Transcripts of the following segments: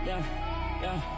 Yeah, yeah.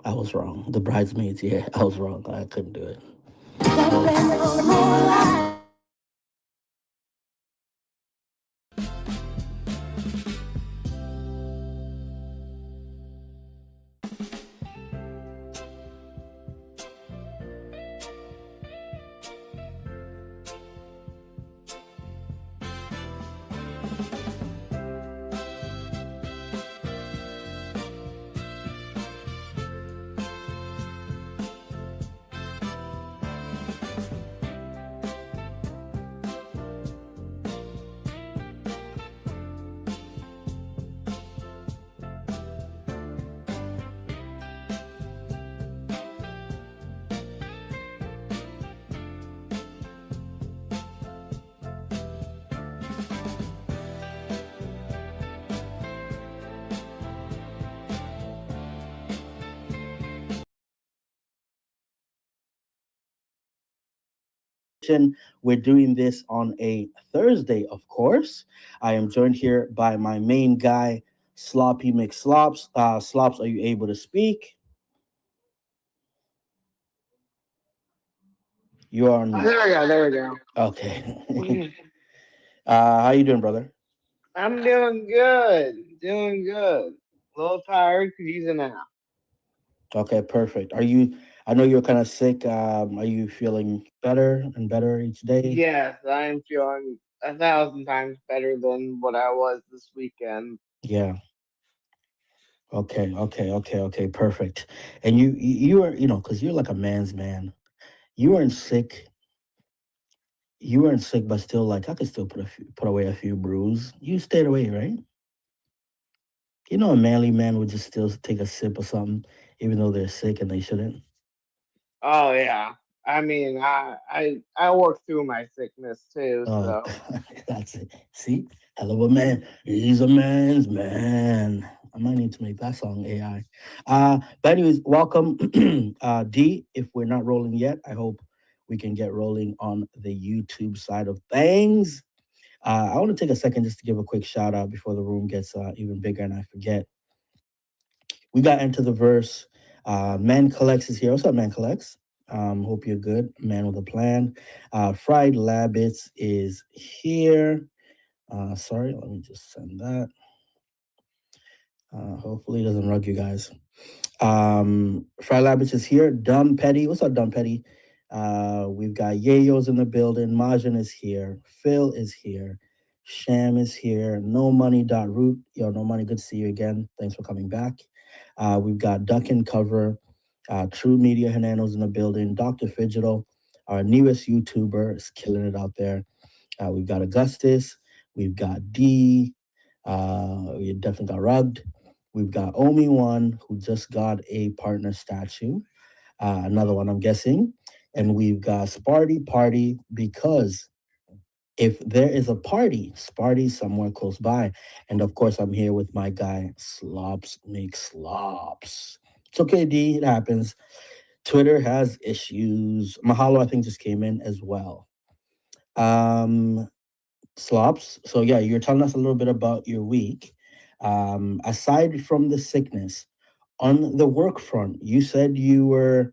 I was wrong. The bridesmaids, yeah, I was wrong. I couldn't do it. We're doing this on a Thursday, of course. I am joined here by my main guy, Sloppy McSlops. Slops, are you able to speak? You are on Oh, mute. there we go. There we go. Okay. How you doing, brother? I'm doing good. Doing good. A little tired because he's in now. Okay, perfect. Are you? I know you're kind of sick. Are you feeling better and better each day? Yes, I'm feeling 1,000 times better than what I was this weekend. Yeah. Okay. Perfect. And you are, because you're like a man's man. You weren't sick. You weren't sick, but still, like, I could still put away a few brews. You stayed away, right? A manly man would just still take a sip or something, even though they're sick and they shouldn't. Oh yeah. I mean, I worked through my sickness too, Oh, so that's it. See, hell of a man. He's a man's man. I might need to make that song AI. But anyways, welcome, D. If we're not rolling yet, I hope we can get rolling on the YouTube side of things. I want to take a second just to give a quick shout out before the room gets even bigger and I forget. We got into the verse. Man Collects is here. What's up, Man Collects? Hope you're good. Man with a plan. Fried Labbits is here. Sorry, let me just send that. Hopefully it doesn't rug you guys. Fried Labbits is here. Dumb Petty. What's up, Dumb Petty? We've got Yayo's in the building. Majin is here. Phil is here. Sham is here. No Money Root. Yo, No Money, good to see you again. Thanks for coming back. We've got Duck and Cover. True Media Hernano's in the building. Dr. Fidgetal, our newest YouTuber, is killing it out there. We've got Augustus. We've got D. We definitely got Rugged. We've got Omi One, who just got a partner statue. Another one, I'm guessing. And we've got Sparty Party because if there is a party, Sparty's somewhere close by. And of course, I'm here with my guy, Slops Make Slops. It's okay, D. It happens. Twitter has issues. Mahalo, I think, just came in as well. Um, Slops. So yeah, you're telling us a little bit about your week. Aside from the sickness, on the work front, you said you were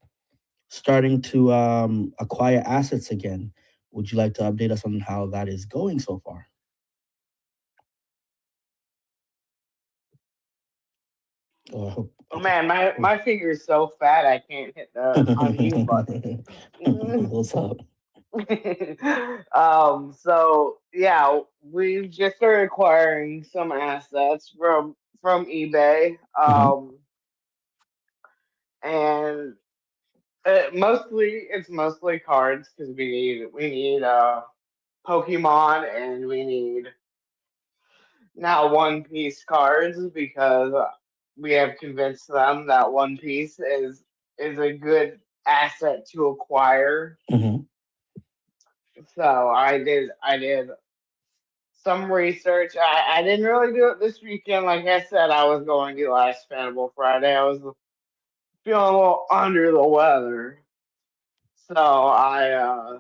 starting to acquire assets again. Would you like to update us on how that is going so far? Oh, I hope. oh man, my finger is so fat I can't hit the unmute button. What's up? So yeah, we just started acquiring some assets from eBay. Hmm. And it's mostly cards because we need Pokemon and we need now One Piece cards because we have convinced them that One Piece is a good asset to acquire. Hmm. So I did some research. I didn't really do it this weekend. Like I said, I was going to last Fanable Friday. I was feeling a little under the weather. So I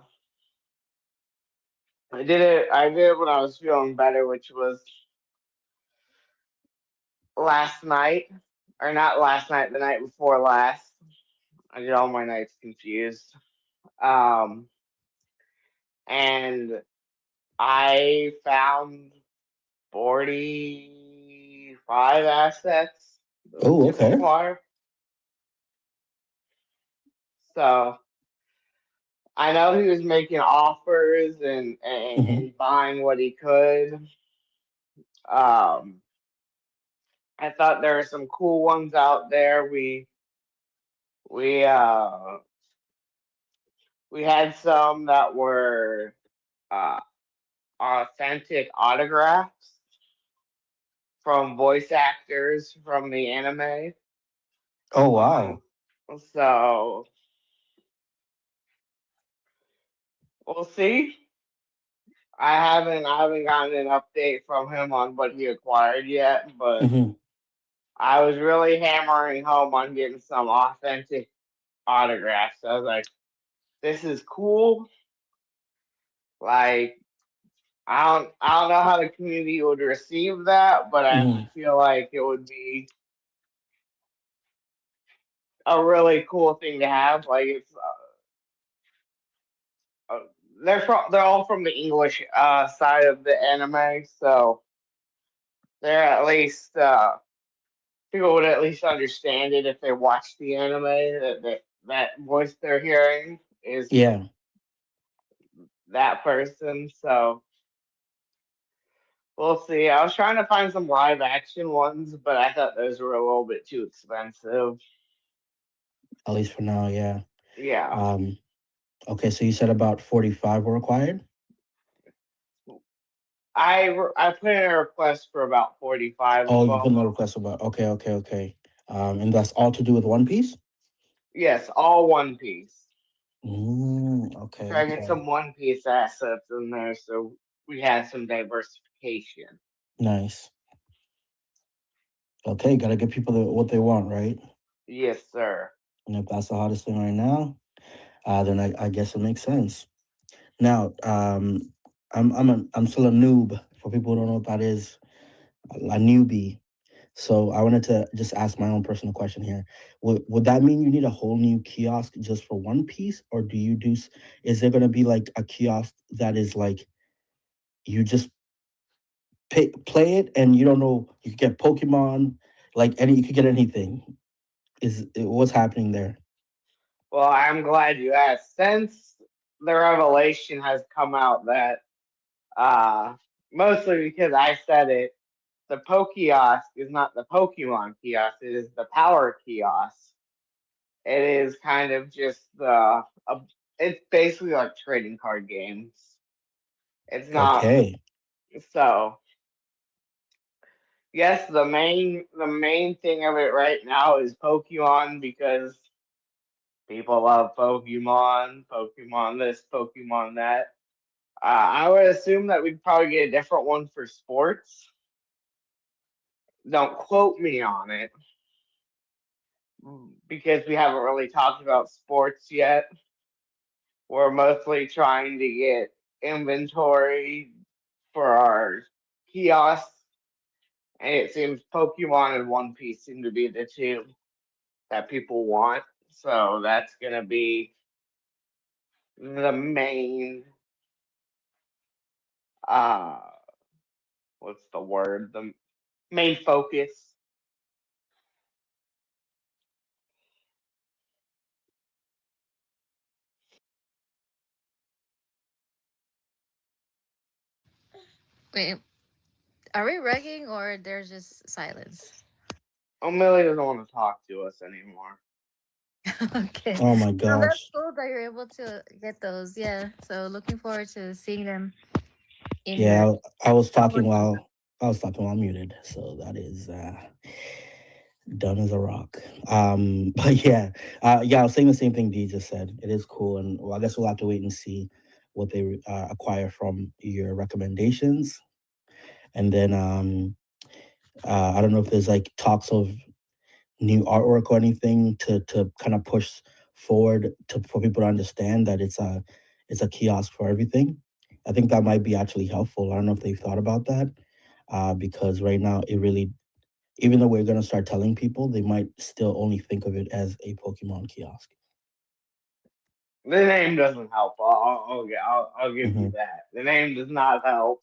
did it when I was feeling better, which was last night. or not last night, the night before last. I get all my nights confused. Um, and I found 45 assets Oh, to okay. acquire. So I know he was making offers Hmm. and buying what he could. Um, I thought there were some cool ones out there. We uh we had some that were uh authentic autographs from voice actors from the anime. Oh, Um, wow. so we'll see. I haven't gotten an update from him on what he acquired yet, but Hmm. I was really hammering home on getting some authentic autographs. I was like, this is cool. Like I don't know how the community would receive that, but I Hmm. feel like it would be a really cool thing to have. Like it's uh, they're all from the English side of the anime, so they're at least people would at least understand it if they watch the anime. That voice they're hearing is Yeah. that person. So we'll see. I was trying to find some live action ones, but I thought those were a little bit too expensive. At least for now, yeah. Yeah. Um, okay, so you said about 45 were required? I put in a request for about 45 Oh, of you put them. no request about. Okay, okay, okay. And that's all to do with One Piece? Yes, all One Piece. Okay, Try to get okay. some One Piece assets in there so we had some diversification. Nice. Okay, gotta give people what they want, right? Yes, sir. And if that's the hottest thing right now, then I guess it makes sense. Now, I'm still a noob. For people who don't know what that is, a newbie. So I wanted to just ask my own personal question here. Would that mean you need a whole new kiosk just for One Piece, or do you do? Is there gonna be like a kiosk that is like you just play it and you don't know you could get Pokemon, like any you could get anything. What's happening there? Well, I'm glad you asked. Since the revelation has come out that, uh, mostly because I said it, the Pokiosk is not the Pokemon kiosk, it is the Power Kiosk. It is kind of just it's basically like trading card games. It's not Okay, so. Yes, the main thing of it right now is Pokemon because people love Pokemon, Pokemon this, Pokemon that. I would assume that we'd probably get a different one for sports. Don't quote me on it because we haven't really talked about sports yet. We're mostly trying to get inventory for our kiosks, and it seems Pokemon and One Piece seem to be the two that people want. So that's gonna be the main uh what's the word? The main focus. Wait, are we regging or there's just silence? O'Malley doesn't want to talk to us anymore. Okay. oh my No, that's gosh. cool that you're able to get those. Yeah. So looking forward to seeing them in your Yeah, I was talking public. while muted, so that is dumb as a rock. But yeah, yeah, I was saying the same thing D just said. It is cool, and well, I guess we'll have to wait and see what they acquire from your recommendations, and then I don't know if there's like talks of new artwork or anything to kind of push forward for people to understand that it's a kiosk for everything. I think that might be actually helpful. I don't know if they've thought about that because right now it really Even though we're gonna start telling people, they might still only think of it as a Pokemon kiosk. The name doesn't help. I'll give you Hmm. that. The name does not help.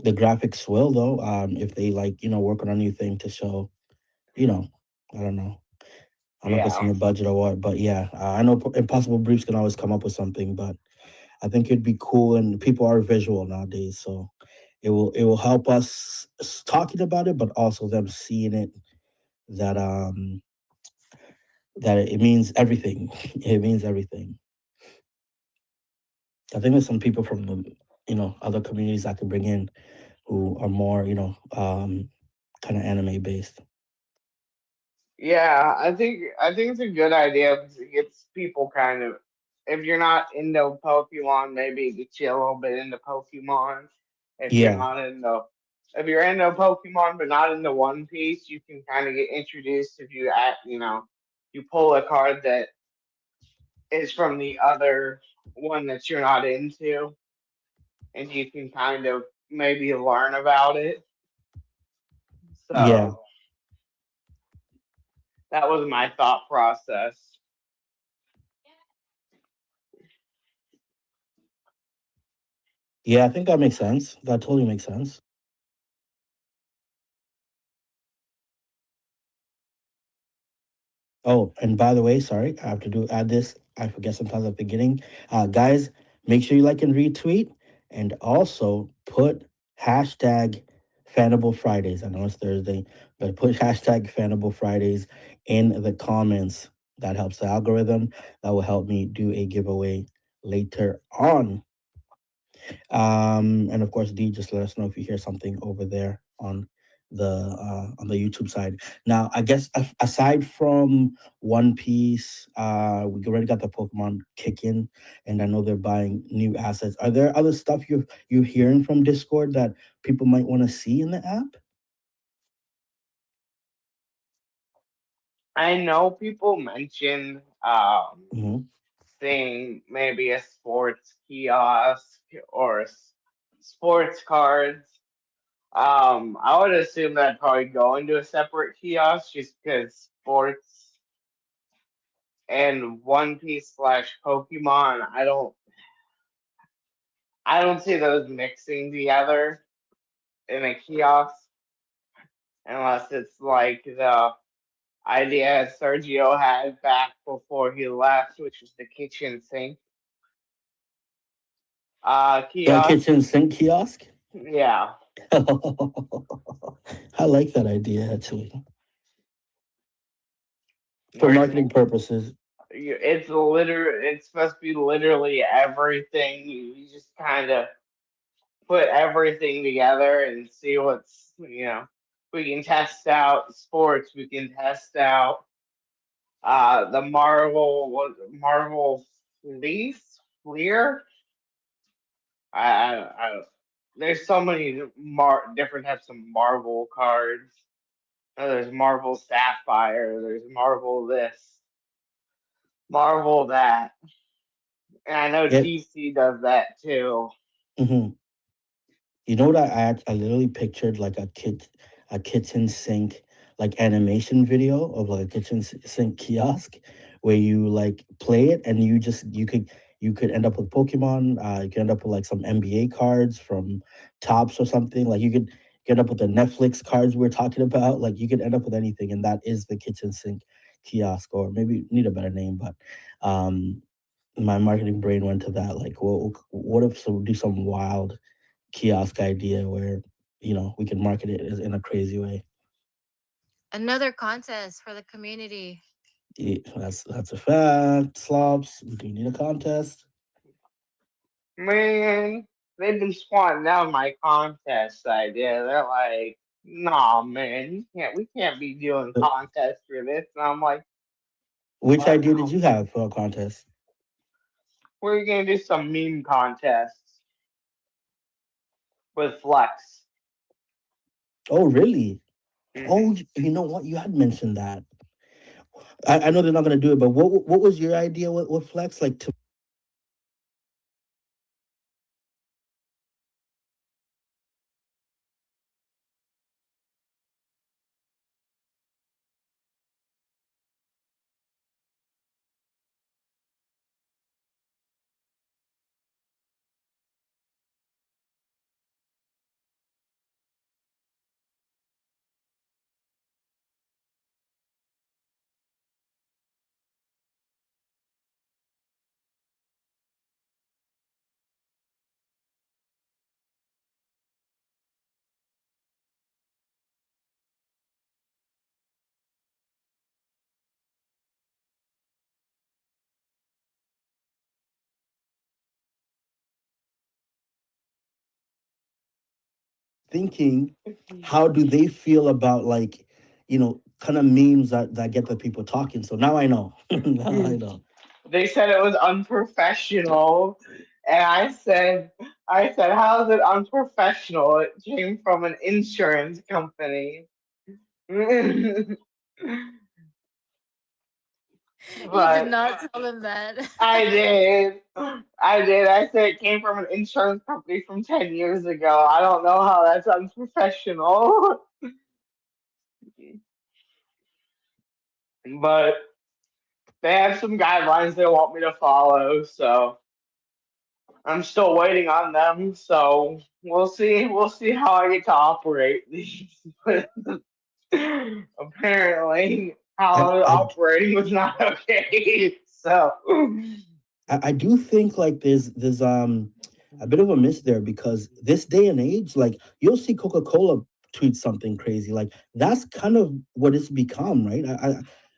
The graphics will though, if they like work on a new thing to show, you know, I don't know. I don't know if it's in Yeah. the budget or what, but yeah, I know Impossible Briefs can always come up with something, but I think it'd be cool, and people are visual nowadays, so it will help us talking about it, but also them seeing it that that it means everything. It means everything. I think there's some people from the other communities I can bring in who are more kind of anime based. Yeah, I think it's a good idea because it gets people kind of, if you're not into Pokemon, maybe it gets you a little bit into Pokemon. If you're Yeah, not into if you're into Pokemon but not into One Piece, you can kind of get introduced if you act, you pull a card that is from the other one that you're not into, and you can kind of maybe learn about it. yeah, So that was my thought process. yeah. I think that makes sense. That totally makes sense. Oh, and by the way, sorry, I have to do add this. I forget sometimes at the beginning. Guys, make sure you like and retweet, and also put hashtag Fanable Fridays. I know it's Thursday, but put hashtag Fanable Fridays in the comments. That helps the algorithm. That will help me do a giveaway later on. And of course, D, just let us know if you hear something over there on the YouTube side. Now, I guess aside from One Piece, we already got the Pokemon kick in, and I know they're buying new assets. Are there other stuff you're hearing from Discord that people might want to see in the app? I know people mention Hmm. seeing maybe a sports kiosk or sports cards. I would assume that probably go into a separate kiosk just because sports and One Piece slash Pokemon, I don't see those mixing together in a kiosk unless it's like the idea Sergio had back before he left, which was the kitchen sink The kiosk. kitchen sink kiosk. Yeah, I like that idea actually for where marketing purposes. it's supposed to be literally everything. You just kind of put everything together and see what's. We can test out sports. We can test out the Marvel Fleer. I there's so many different types of Marvel cards. There's Marvel Sapphire. There's Marvel this, Marvel that, and I know Yeah. DC does that too. Mhm. You know what I literally pictured like a kitchen sink like animation video of like a sink kiosk where you like play it and you could end up with Pokemon, you could end up with like some NBA cards from Tops or something. Like you could end up with the Netflix cards we are talking about. Like you could end up with anything, and that is the kitchen sink kiosk, or maybe need a better name, but um my marketing brain went to that. Like, well, what if so do some wild kiosk idea where we can market it in a crazy way. Another contest for the community. Yeah, that's a fact. Slops, we do need a contest. Man, they've been swatting down my contest idea. They're like, "Nah, man, we can't be doing But contests for this." And I'm like, which "What? idea did you have for a contest? We're gonna do some meme contests with Flex." Oh, really? Oh, Hmm. you know what? You had mentioned that. I know they're not going to do it, but what was your idea with Flex? Like to thinking, how do they feel about like, kind of memes that get the people talking. So now I know. Now I know. They said it was unprofessional, and I said, how is it unprofessional? It came from an insurance company. You did But not tell him that. I did. I did. I said it came from an insurance company from 10 years ago. I don't know how that's unprofessional. But they have some guidelines they want me to follow, so I'm still waiting on them. So we'll see. We'll see how I get to operate these. But apparently, I, how I operating was not okay. So I do think like there's a bit of a miss there because this day and age, like you'll see Coca-Cola tweet something crazy. Like that's kind of what it's become, right?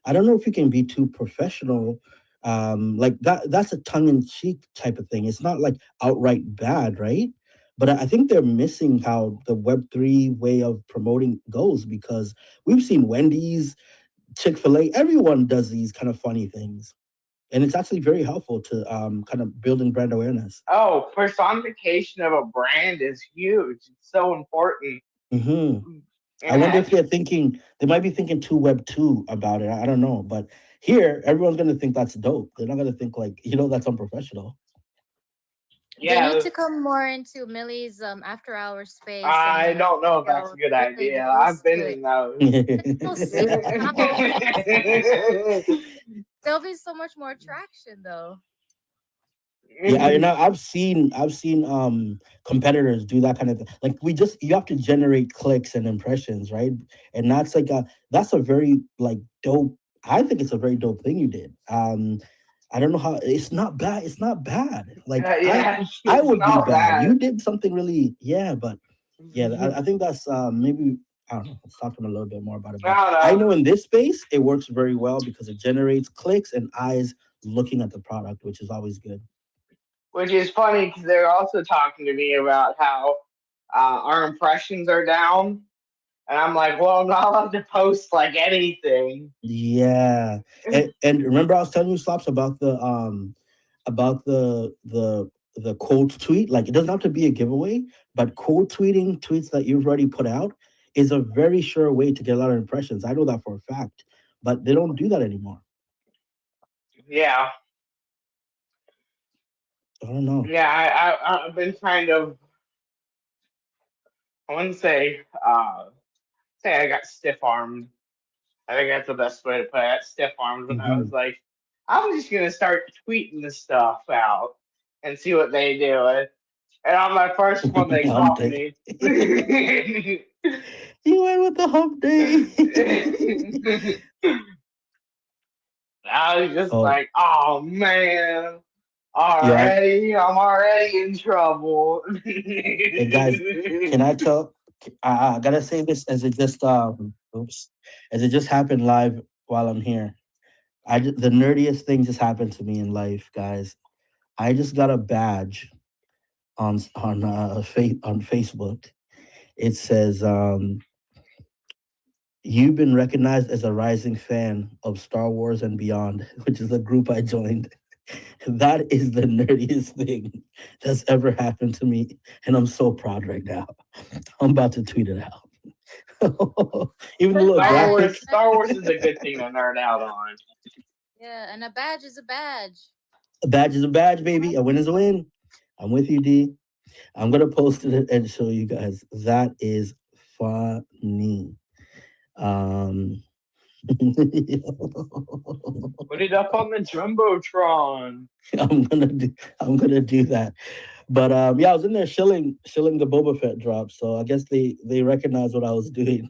I don't know if you can be too professional. Like that's a tongue-in-cheek type of thing. It's not like outright bad, right? But I think they're missing how the Web3 way of promoting goes because we've seen Wendy's, Chick-fil-A, everyone does these kind of funny things, and it's actually very helpful to kind of building brand awareness. oh, personification of a brand is huge. It's so important. hmm I wonder And if they might be thinking too Web 2 about it. I don't know, but here everyone's gonna think that's dope. They're not gonna think like that's unprofessional. They need yeah, to come more into Millie's after hour space and I don't know if that's a good really idea. get I've used been to it. in those. It's so sick. How there'll be so much more traction though. Yeah, I've seen competitors do that kind of thing. Like you have to generate clicks and impressions, right? And that's a very like dope. I think it's a very dope thing you did. I don't know how it's not bad. It's not bad. Like Yeah, I it's would be not bad. You bad. did something really, yeah, but yeah, I think that's maybe I don't know. Let's talk to him a little bit more about it. I But don't I know. know in this space it works very well because it generates clicks and eyes looking at the product, which is always good. Which is funny because they're also talking to me about how our impressions are down. And I'm like, well, I'm not allowed to post like anything. Yeah, and remember I was telling you Slops about the quote tweet. Like it doesn't have to be a giveaway, but quote tweeting tweets that you've already put out is a very sure way to get a lot of impressions. I know that for a fact, but they don't do that anymore. Yeah. I don't know. Yeah, I've been kind of, I wouldn't say I got stiff armed. I think that's the best way to put it. Stiff armed when I was hmm like, I'm just gonna start tweeting this stuff out and see what they do. And on my first one, they Hump caught day. me. You went with the hump day. I was just Oh, like, oh man, yo, I'm already in trouble. hey guys, can I tell? I gotta say this as it just oops, as it just happened live while I'm here. The nerdiest thing just happened to me in life, guys. I just got a badge on Facebook. It says you've been recognized as a rising fan of Star Wars and Beyond, which is the group I joined. That is the nerdiest thing that's ever happened to me, and I'm so proud right now. I'm about to tweet it out. Even the little Badge. graphic. Star Wars is a good thing to nerd out on. Yeah, and a badge is a badge. A badge is a badge, baby. A win is a win. I'm with you, D. I'm gonna post it and show you guys. That is funny. Um, Put it up on the jumbotron. I'm gonna do. I'm gonna do that. But yeah, I was in there shilling the Boba Fett drop, so I guess they recognized what I was doing.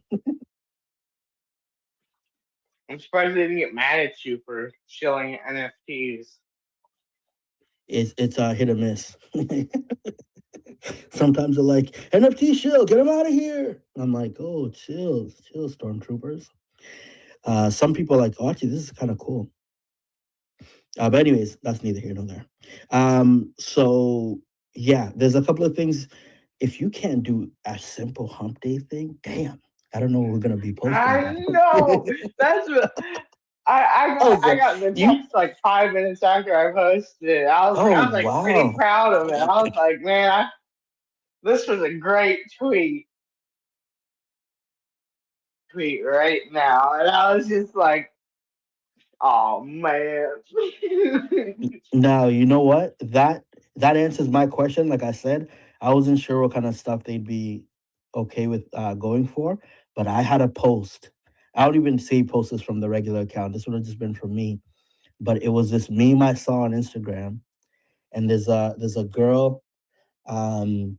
I'm surprised they didn't get mad at you for shilling NFTs. It's a hit or miss. Sometimes they're like NFT shill, get him out of here. I'm like, oh, chill, stormtroopers. Some people are like, oh, actually, this is kind of cool. But anyways, that's neither here nor there. So yeah, there's a couple of things if you can't do a simple hump day thing, damn, I don't know what we're gonna be posting, I bro. know. That's what I was I like, got the you. text like 5 minutes after I posted it. Oh I was like pretty wow. proud of it. I was like, man, this was a great tweet right now. And I was just like, oh man. Now you know what that answers my question. Like I said, I wasn't sure what kind of stuff they'd be okay with going for, but I had a post. I don't even say posts from the regular account. This would have just been from me, but it was this meme I saw on Instagram, and there's a girl. Um,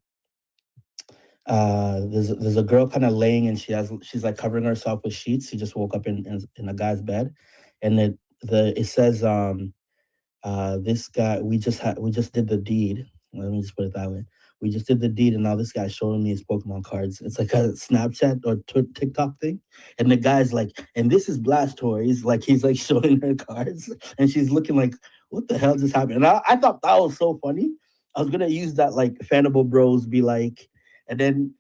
there's a girl kind of laying, and she's like covering herself with sheets. She just woke up in a guy's bed, and it says this guy, we just did the deed. Let me just put it that way. We just did the deed, and now this guy's showing me his Pokemon cards. It's like a Snapchat or TikTok thing, and the guy's like, and this is Blastoise, like he's like showing her cards, and she's looking like, what the hell just happened? And I thought that was so funny. I was gonna use that like Fanable Bros be like, and then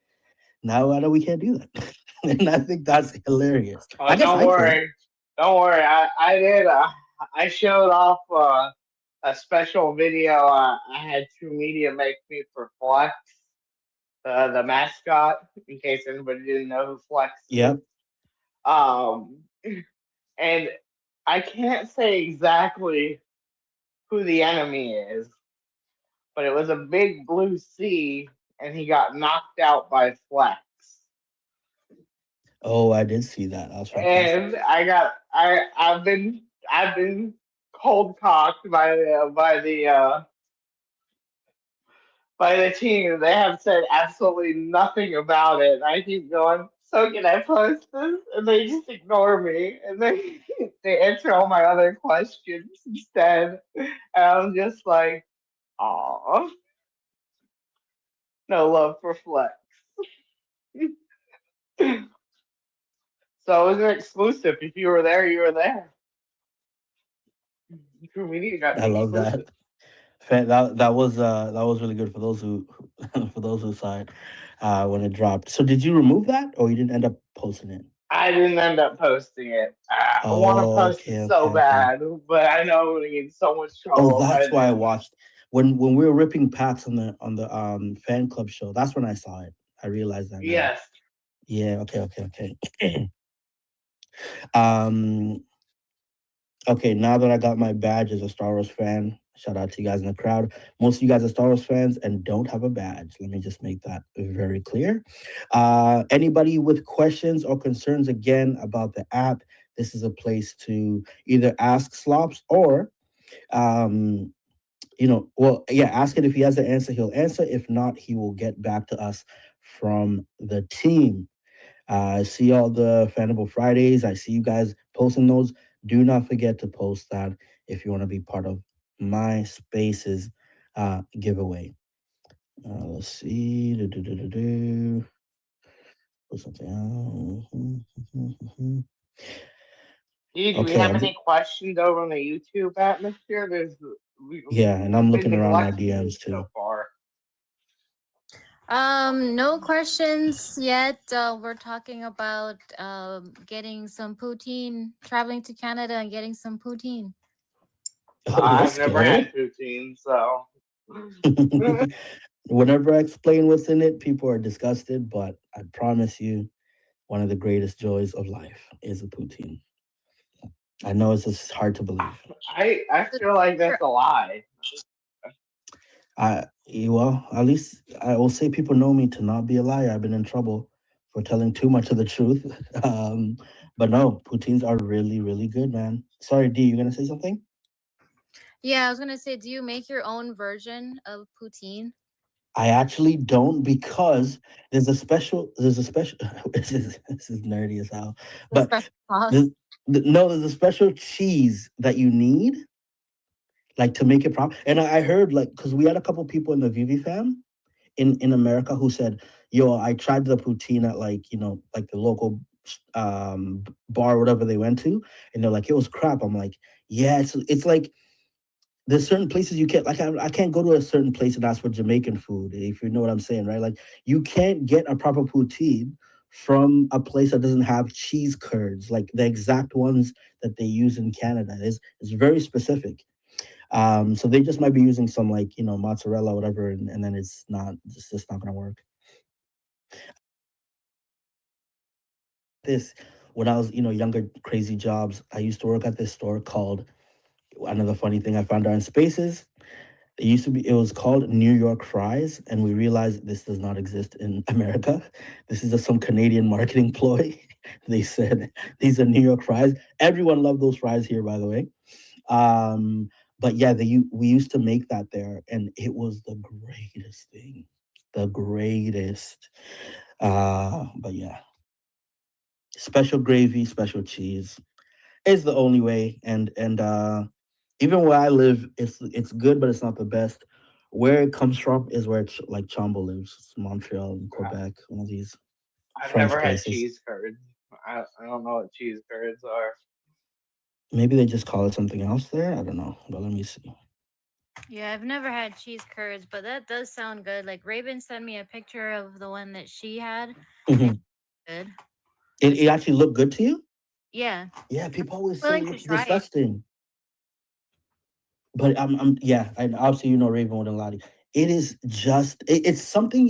now I know we can't do that, and I think that's hilarious. Oh, I guess don't I could. worry. Don't worry. I did. I showed off a special video I had True Media make me for Flex, the mascot, in case anybody didn't know who Flex is. Yep. Um, and I can't say exactly who the enemy is, but it was a big blue sea, and he got knocked out by Flex. Oh, I did see that. I was fucking. And I've been cold cocked by the team. They have said absolutely nothing about it. I keep going, so can I post this? And they just ignore me, and they answer all my other questions instead. And I'm just like, aw, no love for Flex. So it was an exclusive. If you were there, you were there. True Media got I the love that. exclusive. That was really good for those who for those who saw it when it dropped. So did you remove that or you didn't end up posting it? I didn't end up posting it. I want to Oh, post it okay, so okay, okay. bad, but I know I'm gonna get in so much Oh, trouble if I that's why I do. watched when we were ripping packs on the fan club show. That's when I saw it. I realized that now. Yes, Yeah, okay, okay, okay. um Okay, now that I got my badge as a Star Wars fan, shout out to you guys in the crowd. Most of you guys are Star Wars fans and don't have a badge. Let me just make that very clear. Anybody with questions or concerns again about the app, this is a place to either ask Slops or, um, well, yeah, ask it. If he has the answer, he'll answer. If not, he will get back to us from the team. I see all the Fanable Fridays. I see you guys posting those. Do not forget to post that if you want to be part of my spaces giveaway. Let's see. Put something else. do we Okay, have any questions over on the YouTube atmosphere? yeah, and I'm We've been looking around my neglecting you DMs so too. far. No questions yet. We're talking about getting some poutine, traveling to Canada and getting some poutine. I've Let's never go. had poutine, so Whenever I explain what's in it, people are disgusted, but I promise you, one of the greatest joys of life is a poutine. I know it's just hard to believe. I feel like that's a lie. Well, at least I will say people know me to not be a liar. I've been in trouble for telling too much of the truth. But no, poutines are really, really good, man. Sorry, D, you gonna say something? Yeah, I was gonna say, do you make your own version of poutine? I actually don't because there's a special this is nerdy as hell. The But special sauce. there's, no, there's a special cheese that you need like to make it proper. And I heard like because we had a couple people in the Vivi fam in America who said, "Yo, I tried the poutine at like like the local bar, whatever they went to, and they're like it was crap." I'm like, yeah, it's like There's certain places you can't, like, I can't go to a certain place and ask for Jamaican food, if you know what I'm saying, right? Like, you can't get a proper poutine from a place that doesn't have cheese curds, like the exact ones that they use in Canada. It's very specific. So they just might be using some, like, mozzarella, whatever, and then it's just not gonna work. This When I was, younger, crazy jobs. I used to work at this store called, another funny thing I found out in Spaces. It was called New York Fries, and we realized this does not exist in America. This is just some Canadian marketing ploy. They said these are New York fries. Everyone loved those fries here, by the way. Um, but yeah, we used to make that there, and it was the greatest thing, the greatest. But yeah, special gravy, special cheese is the only way, and even where I live, it's good, but it's not the best. Where it comes from is where like Chombo lives. It's Montreal and Quebec, one of these I've French never had places. cheese curds. I don't know what cheese curds are. Maybe they just call it something else there. I don't know, but let me see. Yeah, I've never had cheese curds, but that does sound good. Like Raven sent me a picture of the one that she had, and Mhm. good. It actually looked good to you. Yeah, Yeah, people always say it willing to looks try it. disgusting, but yeah, and obviously Raven wouldn't lie to you. It is just it's something.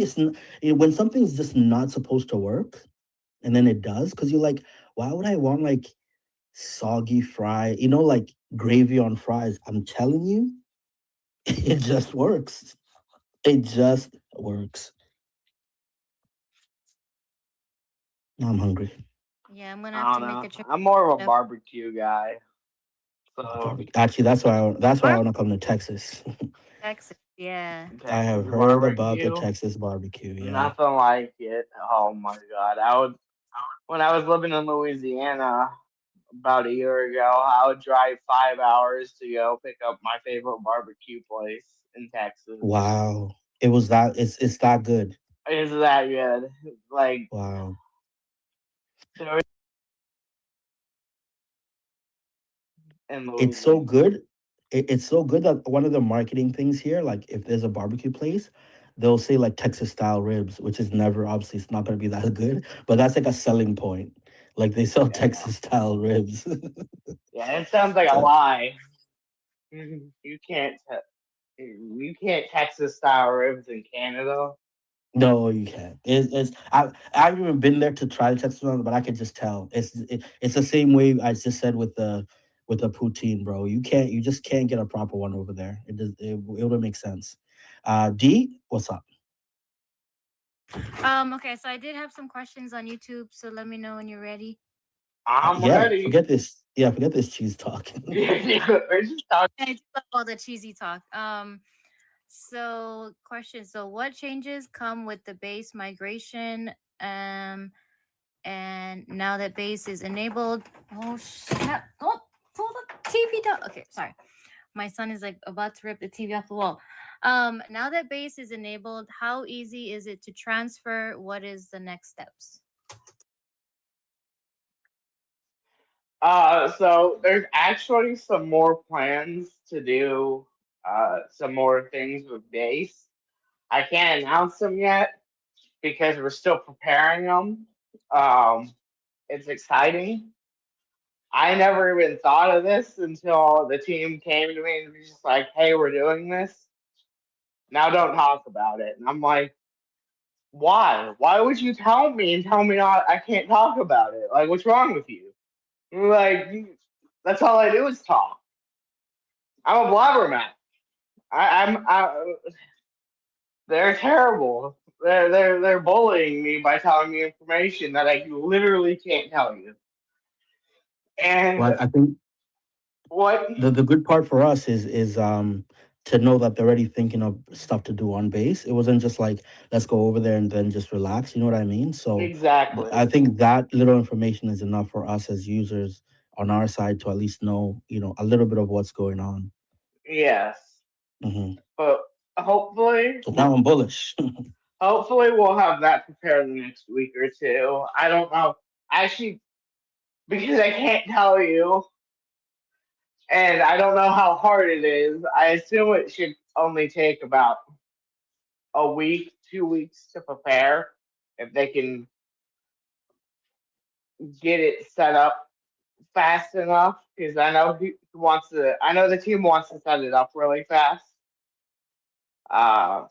When something's just not supposed to work, and then it does, because you're like, why would I want, like, soggy fry, like gravy on fries? I'm telling you, it just works. It just works. Now I'm hungry. Yeah, I'm gonna have I to don't make know. a trip. I'm more of a Def- barbecue guy. Oh, So barbecue. Actually, that's why I Barb want to come to Texas. Texas. Yeah. I Texas have heard about the barbecue, Texas barbecue. Yeah. nothing like it. Oh my god! I would when I was living in Louisiana about a year ago. I would drive 5 hours to go pick up my favorite barbecue place in Texas. Wow. It's that good. Is that good? Like Wow. there was in It's so Louisiana. good. It's so good that one of the marketing things here, like, if there's a barbecue place, they'll say, like, Texas style ribs, which is never, obviously, it's not going to be that good, but that's like a selling point. Like, they sell Yeah, Texas style ribs. yeah. It sounds like a So, lie. You can't. You can't Texas style ribs in Canada. no, you can't. I've even been there to try the Texas one, but I can just tell it's the same way I just said with the poutine, bro. You just can't get a proper one over there. It wouldn't make sense. D, what's up? Okay, so I did have some questions on YouTube, so let me know when you're ready. I'm Yeah, ready. forget this. Yeah, forget this cheese talk. We're just talking. I just love all the cheesy talk. So question. So what changes come with the base migration? And now that base is enabled. Oh shit! Don't pull the TV down. Okay, sorry. My son is like about to rip the TV off the wall. Now that base is enabled, how easy is it to transfer? What is the next steps? So there's actually some more plans to do some more things with base. I can't announce them yet because we're still preparing them. Um, it's exciting. I never even thought of this until the team came to me and was just like, "Hey, we're doing this. Now don't talk about it." And I'm like, "Why? Why would you tell me and tell me not? I can't talk about it. Like, what's wrong with you? Like, that's all I do is talk. I'm a blabbermouth. I'm. They're terrible. They're bullying me by telling me information that I literally can't tell you. Well, And I think what? the good part for us is to know that they're already thinking of stuff to do on base. It wasn't just like, let's go over there and then just relax. You know what I mean? So I Exactly. think that little information is enough for us as users on our side to at least know, a little bit of what's going on. Yes. Hmm. But hopefully, So now I'm bullish. hopefully we'll have that prepared the next week or two. I don't know. Actually, because I can't tell you, and I don't know how hard it is. I assume it should only take about a week, 2 weeks to prepare if they can get it set up fast enough. Because I know he wants to. I know the team wants to set it up really fast. Uh,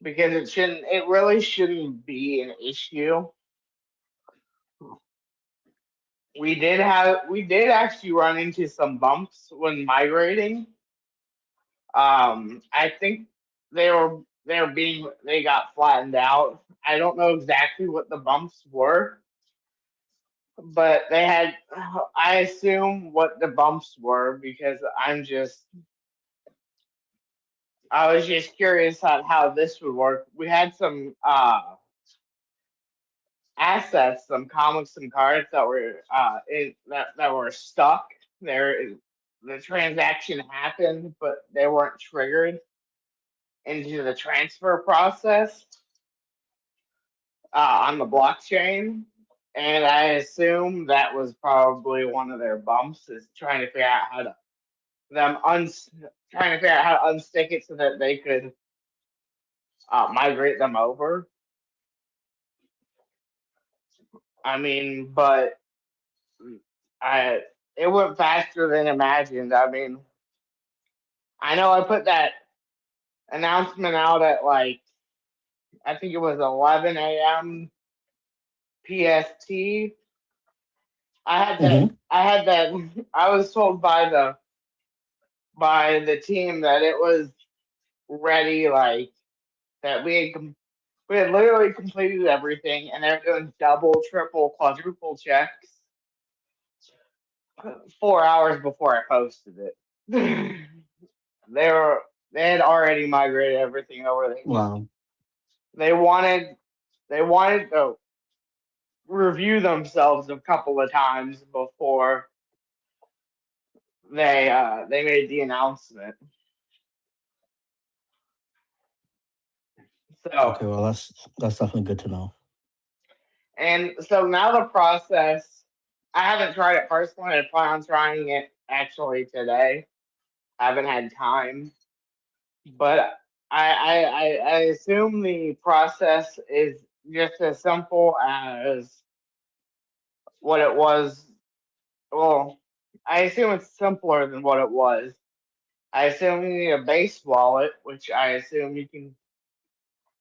because it shouldn't. It really shouldn't be an issue. We did actually run into some bumps when migrating. I think they got flattened out. I don't know exactly what the bumps were, but they had. I assume what the bumps were because I was just curious on how this would work. We had some assets, some comics, some cards that were that were stuck. There, the transaction happened, but they weren't triggered into the transfer process on the blockchain. And I assume that was probably one of their bumps, is trying to figure out how to trying to figure out how to unstick it so that they could migrate them over. I mean, but I it went faster than imagined. I mean, I know I put that announcement out at like I think it was 11 a.m. PST. Hmm. I had that. I was told by the team that it was ready, like that we had literally completed everything, and they're doing double, triple, quadruple checks 4 hours before I posted it. they were they had already migrated everything over. Wow. They wanted they wanted to review themselves a couple of times before they made the announcement. Okay, So well that's definitely good to know. so now the process. I haven't tried it personally. I plan on trying it actually today. I haven't had time, but I assume the process is just as simple as what it was. Well, I assume it's simpler than what it was. I assume you need a base wallet, which I assume you can.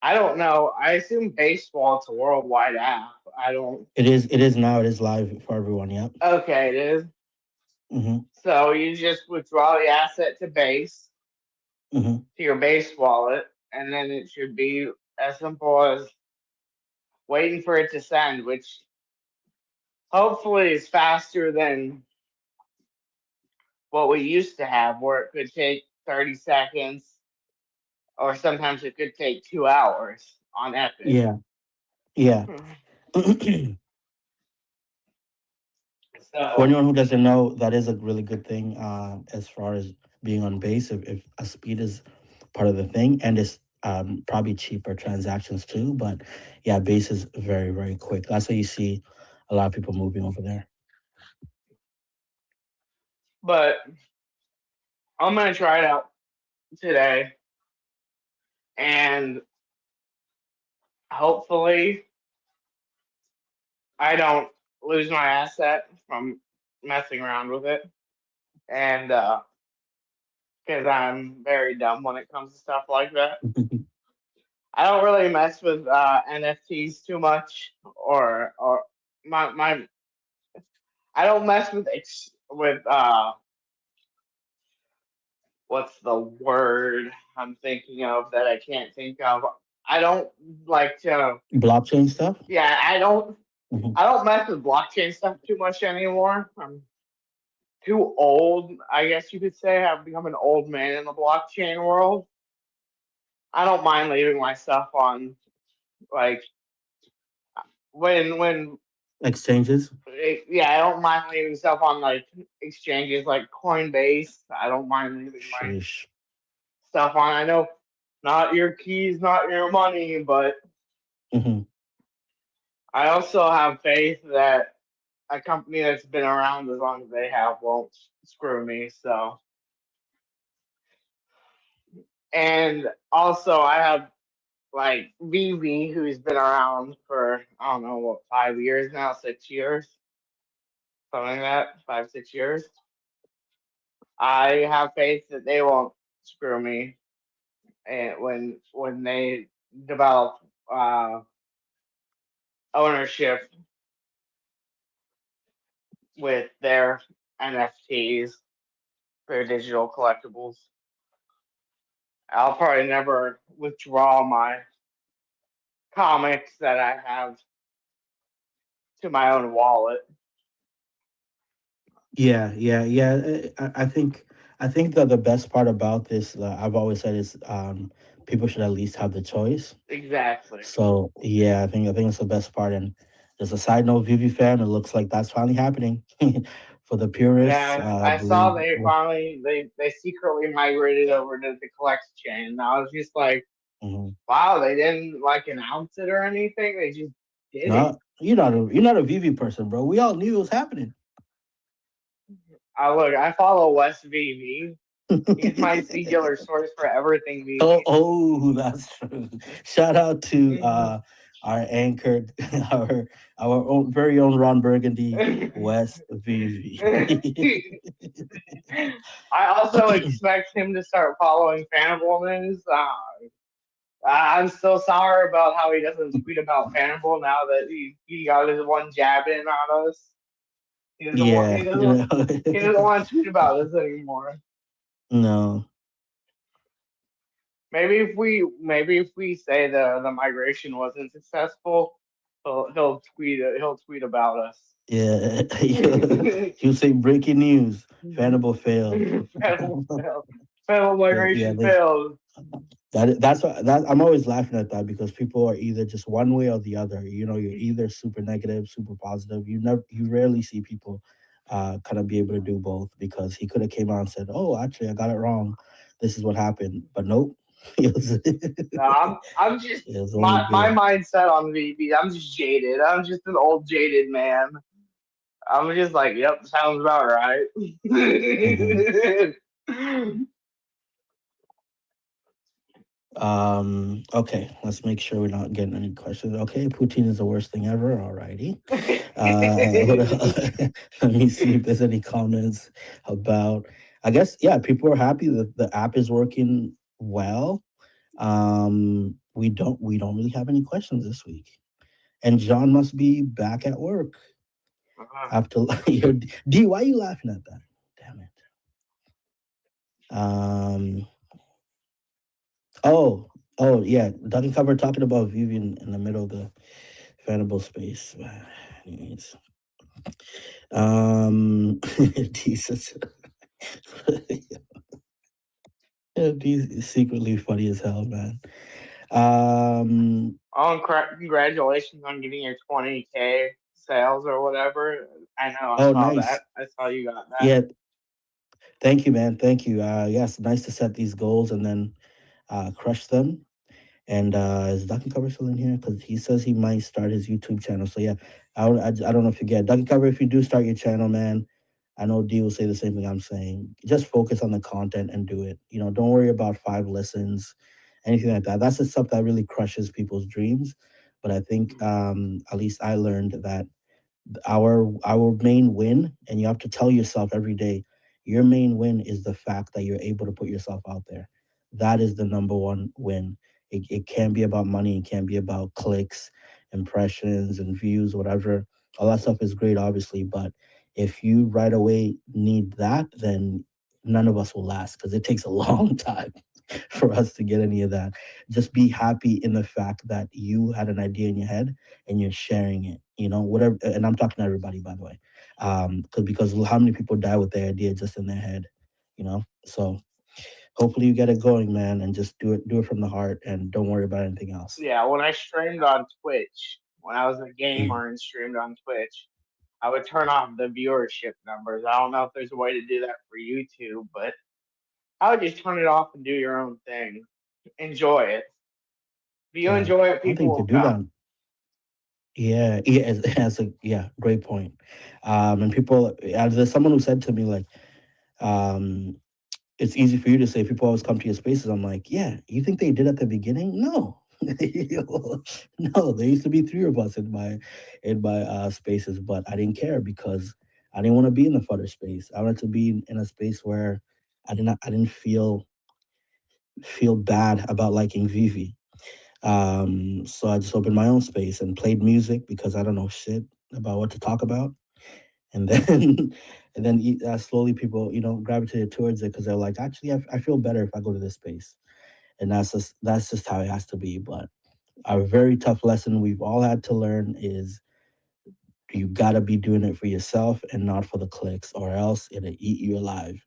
I don't know. I assume base wallet's a worldwide app. I don't. It is now. It is live for everyone. Yep. Okay, it is. Hmm. So you just withdraw the asset to base Hmm. to your base wallet, and then it should be as simple as waiting for it to send, which hopefully is faster than what we used to have, where it could take 30 seconds, or sometimes it could take 2 hours on Epic. Yeah. Yeah. For So, anyone who doesn't know, that is a really good thing as far as being on base. If a speed is part of the thing, and it's probably cheaper transactions too. But yeah, base is very very quick. That's why you see a lot of people moving over there. but I'm gonna try it out today, and hopefully I don't lose my asset from messing around with it, and because I'm very dumb when it comes to stuff like that. I don't really mess with NFTs too much, or my I don't mess with what's the word I'm thinking of that I can't think of. I don't like to. Blockchain stuff. Yeah, Hmm. I don't mess with blockchain stuff too much anymore. I'm too old, I guess you could say. I've become an old man in the blockchain world. I don't mind leaving my stuff on like when Exchanges. yeah, I don't mind leaving stuff on like exchanges like Coinbase. I don't mind leaving my Sheesh. stuff on. I know not your keys, not your money, but Hmm. I also have faith that a company that's been around as long as they have won't screw me. So, and also I have like VV, who's been around for I don't know what 5 years now, 6 years, something like that, 5 6 years. I have faith that they won't screw me, and when they develop uh, ownership with their NFTs, their digital collectibles, I'll probably never withdraw my comics that I have to my own wallet. Yeah, yeah, yeah. I think that the best part about this, I've always said, is people should at least have the choice. Exactly. So yeah, I think it's the best part. And just a side note, Vivi fam, it looks like that's finally happening for the purists. Yeah, I I saw believe. they finally they secretly migrated over to the collect chain. And I was just like, Mhm. wow, they didn't like announce it or anything. They just did it. No, you're not a Vivi person, bro. We all knew it was happening. I look, I follow Wes VV. He's my singular source for everything Oh, VV. oh, that's true. Shout out to our anchor, our very own Ron Burgundy, West VV. I also expect him to start following Fanable news. I'm still sour about how he doesn't tweet about Fanable now that he got his one jab in on us. He doesn't want he Yeah, doesn't he doesn't want to tweet about this anymore. no, Maybe if we say the migration wasn't successful, he'll tweet about us. yeah, he'll say breaking news: Fanable failed. Federal failed. Federal Yeah, migration failed. that's what that I'm always laughing at that because people are either just one way or the other. You're either super negative, super positive. You rarely see people kind of be able to do both because he could have came out and said, "Oh, actually, I got it wrong. This is what happened," but nope, it was No, I'm just it was only my good. mindset on VB. I'm just jaded. I'm just an old jaded man. I'm just like, yep, sounds about right. Hmm. Okay, let's make sure we're not getting any questions. Okay, poutine is the worst thing ever. Alrighty. Let me see if there's any comments about. I guess yeah, people are happy that the app is working well. We don't really have any questions this week, and John must be back at work after your D. Why are you laughing at that? Damn it. Um. Oh. Oh yeah. Duck and cover talking about Vivian in the middle of the Fanable space. Anyways, Jesus. Yeah, he's secretly funny as hell, man. Um, Oh, congratulations on getting your 20K sales or whatever. I know, I oh, saw that. nice. I saw you got that. Yeah, thank you, man. Thank you. Yes, nice to set these goals and then crush them. And is Duck and Cover still in here? Because he says he might start his YouTube channel. So yeah, I don't know if you get Duck and Cover. If you do start your channel, man, I know D will say the same thing I'm saying. Just focus on the content and do it. Don't worry about 5 listens, anything like that. That's the stuff that really crushes people's dreams. But I think at least I learned that our main win, and you have to tell yourself every day, your main win is the fact that you're able to put yourself out there. That is the number one win. It can't be about money, it can't be about clicks, impressions, and views, whatever. All that stuff is great, obviously, but if you right away need that, then none of us will last because it takes a long time for us to get any of that. Just be happy in the fact that you had an idea in your head and you're sharing it, whatever. And I'm talking to everybody, by the way, because how many people die with their idea just in their head, so hopefully you get it going, man, and just do it from the heart and don't worry about anything else. Yeah, when I streamed on Twitch, when I was a Mm. gamer and streamed on Twitch, I would turn off the viewership numbers. I don't know if there's a way to do that for YouTube, but I would just turn it off and do your own thing. Enjoy it. If you Yeah, enjoy it, I don't think people you will could do come. that. Yeah, yeah, great point. And people, there's someone who said to me like, um, it's easy for you to say people always come to your spaces. I'm like, yeah, you think they did at the beginning? No. No, there used to be three of us in my spaces, but I didn't care because I didn't want to be in the flutter space. I wanted to be in a space where I didn't feel bad about liking Vivi. So I just opened my own space and played music because I don't know shit about what to talk about. And then slowly people gravitated towards it because they're like, actually, I feel better if I go to this space. And that's just how it has to be. But a very tough lesson we've all had to learn is you gotta be doing it for yourself and not for the clicks, or else it'll eat you alive.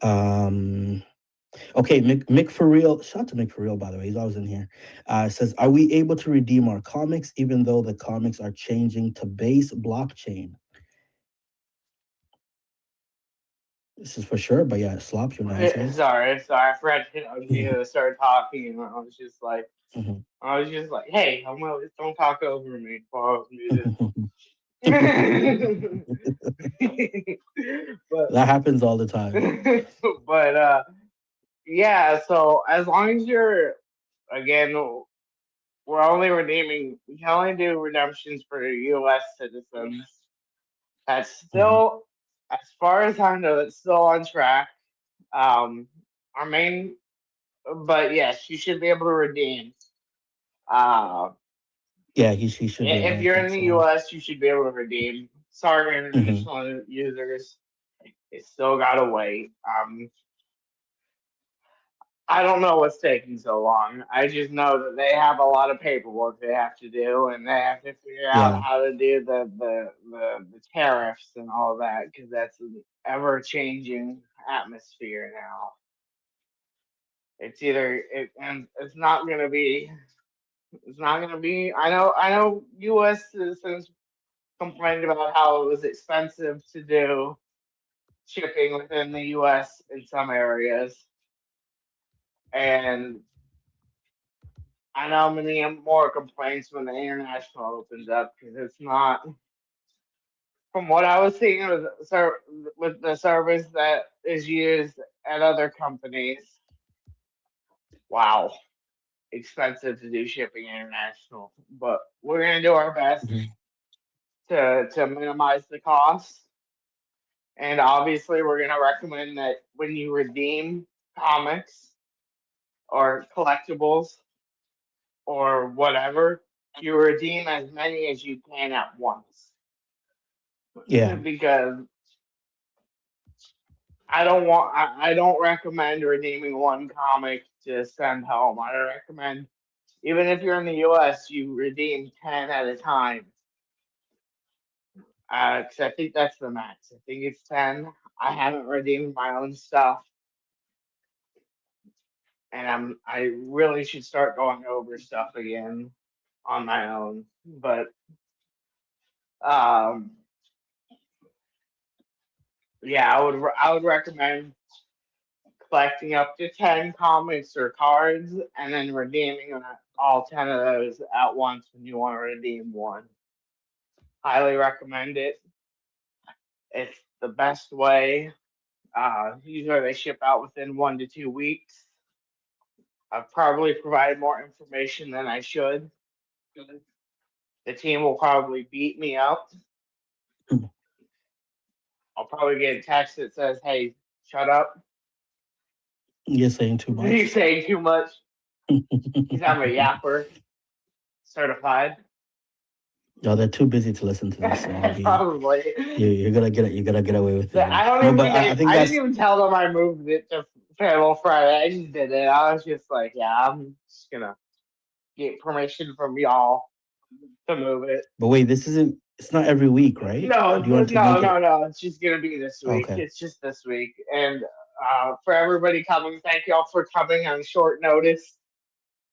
Um, okay, Mick for real. Shout out to Mick for real, by the way. He's always in here. Says, are we able to redeem our comics even though the comics are changing to base blockchain? This is for sure, but yeah, Slop, you want to answer this? Sorry, I forgot to unmute to start talking, and Hmm. I was just like, hey, I'm gonna don't talk over me while I was muted. but That happens all the time. but yeah. So as long as you're again, we can only do redemptions for U.S. citizens. That's Hmm. still, as far as I know, that's still on track. Um, our main, but yes, you should be able to redeem. Uh, Yeah, he should be if able. I you're in think the so. U.S., you should be able to redeem. Sorry, Hmm. international users, it still gotta wait. I don't know what's taking so long. I just know that they have a lot of paperwork they have to do, and they have to figure out Yeah. how to do the tariffs and all that because that's an ever changing atmosphere now. It's either and it's not gonna be. I know U.S. citizens complained about how it was expensive to do shipping within the U.S. in some areas, and I know many more complaints when the international opens up because it's not. From what I was seeing with the service that is used at other companies, wow, expensive to do shipping international. But we're gonna do our best Hmm. to minimize the cost, and obviously we're gonna recommend that when you redeem comics or collectibles or whatever, you redeem as many as you can at once Yeah. because I don't recommend redeeming one comic to send home. I recommend even if you're in the US, you redeem 10 at a time. 'Cause I think that's the max. I think it's 10. I haven't redeemed my own stuff, and I really should start going over stuff again on my own. But um, yeah, I would recommend collecting up to 10 comics or cards and then redeeming all 10 of those at once when you want to redeem one. Highly recommend it. It's the best way. Usually they ship out within 1 to 2 weeks. I've probably provided more information than I should. The team will probably beat me up. I'll probably get a text that says, hey, shut up. You're saying too You're much. saying too much. Because I'm a yapper certified. No, they're too busy to listen to this, so Probably. you're gonna get it. You're gonna get away with it. I don't No, even but think I think I didn't that's even tell them I moved it to Fanable Friday. I just did it. I was just like, yeah, I'm just gonna get permission from y'all to move it. But wait, this isn't. It's not every week, right? Do you want to make it? No. It's just gonna be this week. Okay. It's just this week. And for everybody coming, thank y'all for coming on short notice.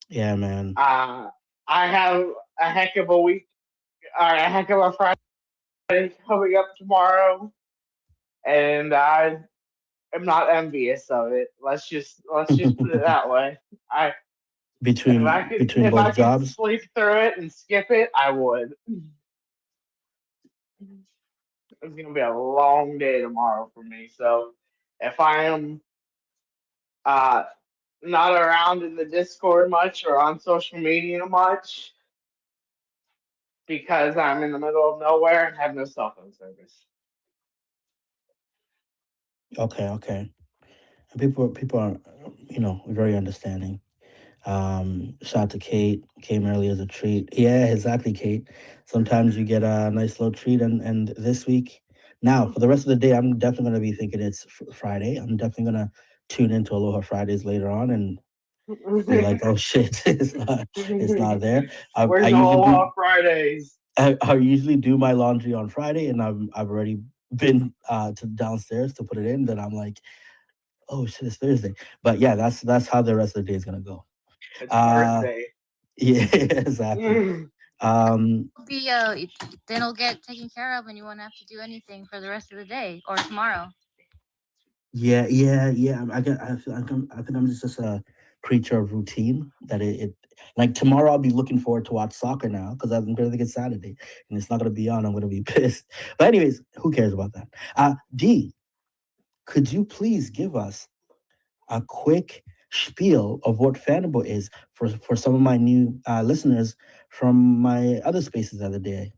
Yeah, man. Uh, I have a heck of a week, or a heck of a Friday coming up tomorrow, and I am not envious of it. Let's just put it that way. I between if both I could jobs. sleep through it and skip it, I would. It's gonna be a long day tomorrow for me. So if I am uh not around in the Discord much or on social media much because I'm in the middle of nowhere and have no cell phone service. Okay, okay. And people are very understanding. Shout out to Kate. Came early as a treat. Yeah, exactly, Kate. Sometimes you get a nice little treat, and this week, now for the rest of the day, I'm definitely gonna be thinking it's Friday. I'm definitely gonna tune into Aloha Fridays later on and be like, oh shit, it's not there. I Where's usually Aloha do Fridays? I usually do my laundry on Friday, and I've already been to downstairs to put it in. Then I'm like, oh shit, it's Thursday. But yeah, that's how the rest of the day is gonna go. It's Uh, birthday. yeah, exactly. Um, Be then it'll get taken care of, and you won't have to do anything for the rest of the day or tomorrow. yeah, yeah, yeah. I think I'm just a creature of routine. That it like tomorrow I'll be looking forward to watch soccer now because I'm gonna think it's Saturday and it's not gonna be on. I'm gonna be pissed. But anyways, who cares about that? D, could you please give us a quick spiel of what Fanable is for some of my new listeners from my other spaces the other day?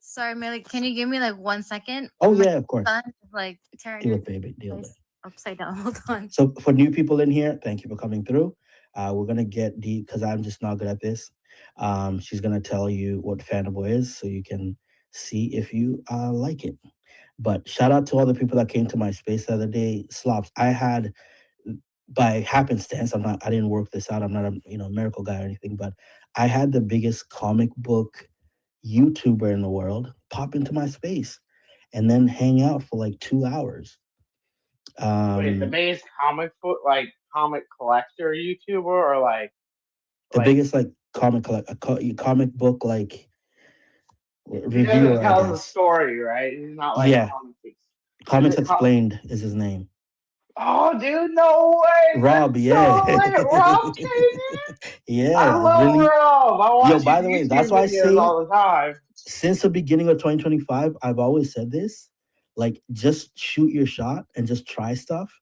Sorry, Malik. Can you give me like 1 second? Oh My yeah, of course. son is like Deal tearing with baby. Deal with it. place upside down. Hold on. So for new people in here, thank you for coming through. We're gonna get deep because I'm just not good at this. She's gonna tell you what Fanable is, so you can see if you like it. But shout out to all the people that came to my space the other day. Slops. I had by happenstance. I didn't work this out. I'm not a miracle guy or anything. But I had the biggest comic book YouTuber in the world pop into my space and then hang out for like 2 hours. Wait, the Um, biggest comic book comic collector YouTuber or the like biggest like comic book like he doesn't reviewer, I tell the guess. story, right? He's not like Yeah, comics. Is Comics it Explained is his name. Oh, dude, no way! Rob, That's yeah, so lit. Rob came in. I yeah, love really. Rob. I Yo, watch his by the way, that's YouTube why I videos say all the time. since the beginning of 2025, I've always said this, like just shoot your shot and just try stuff.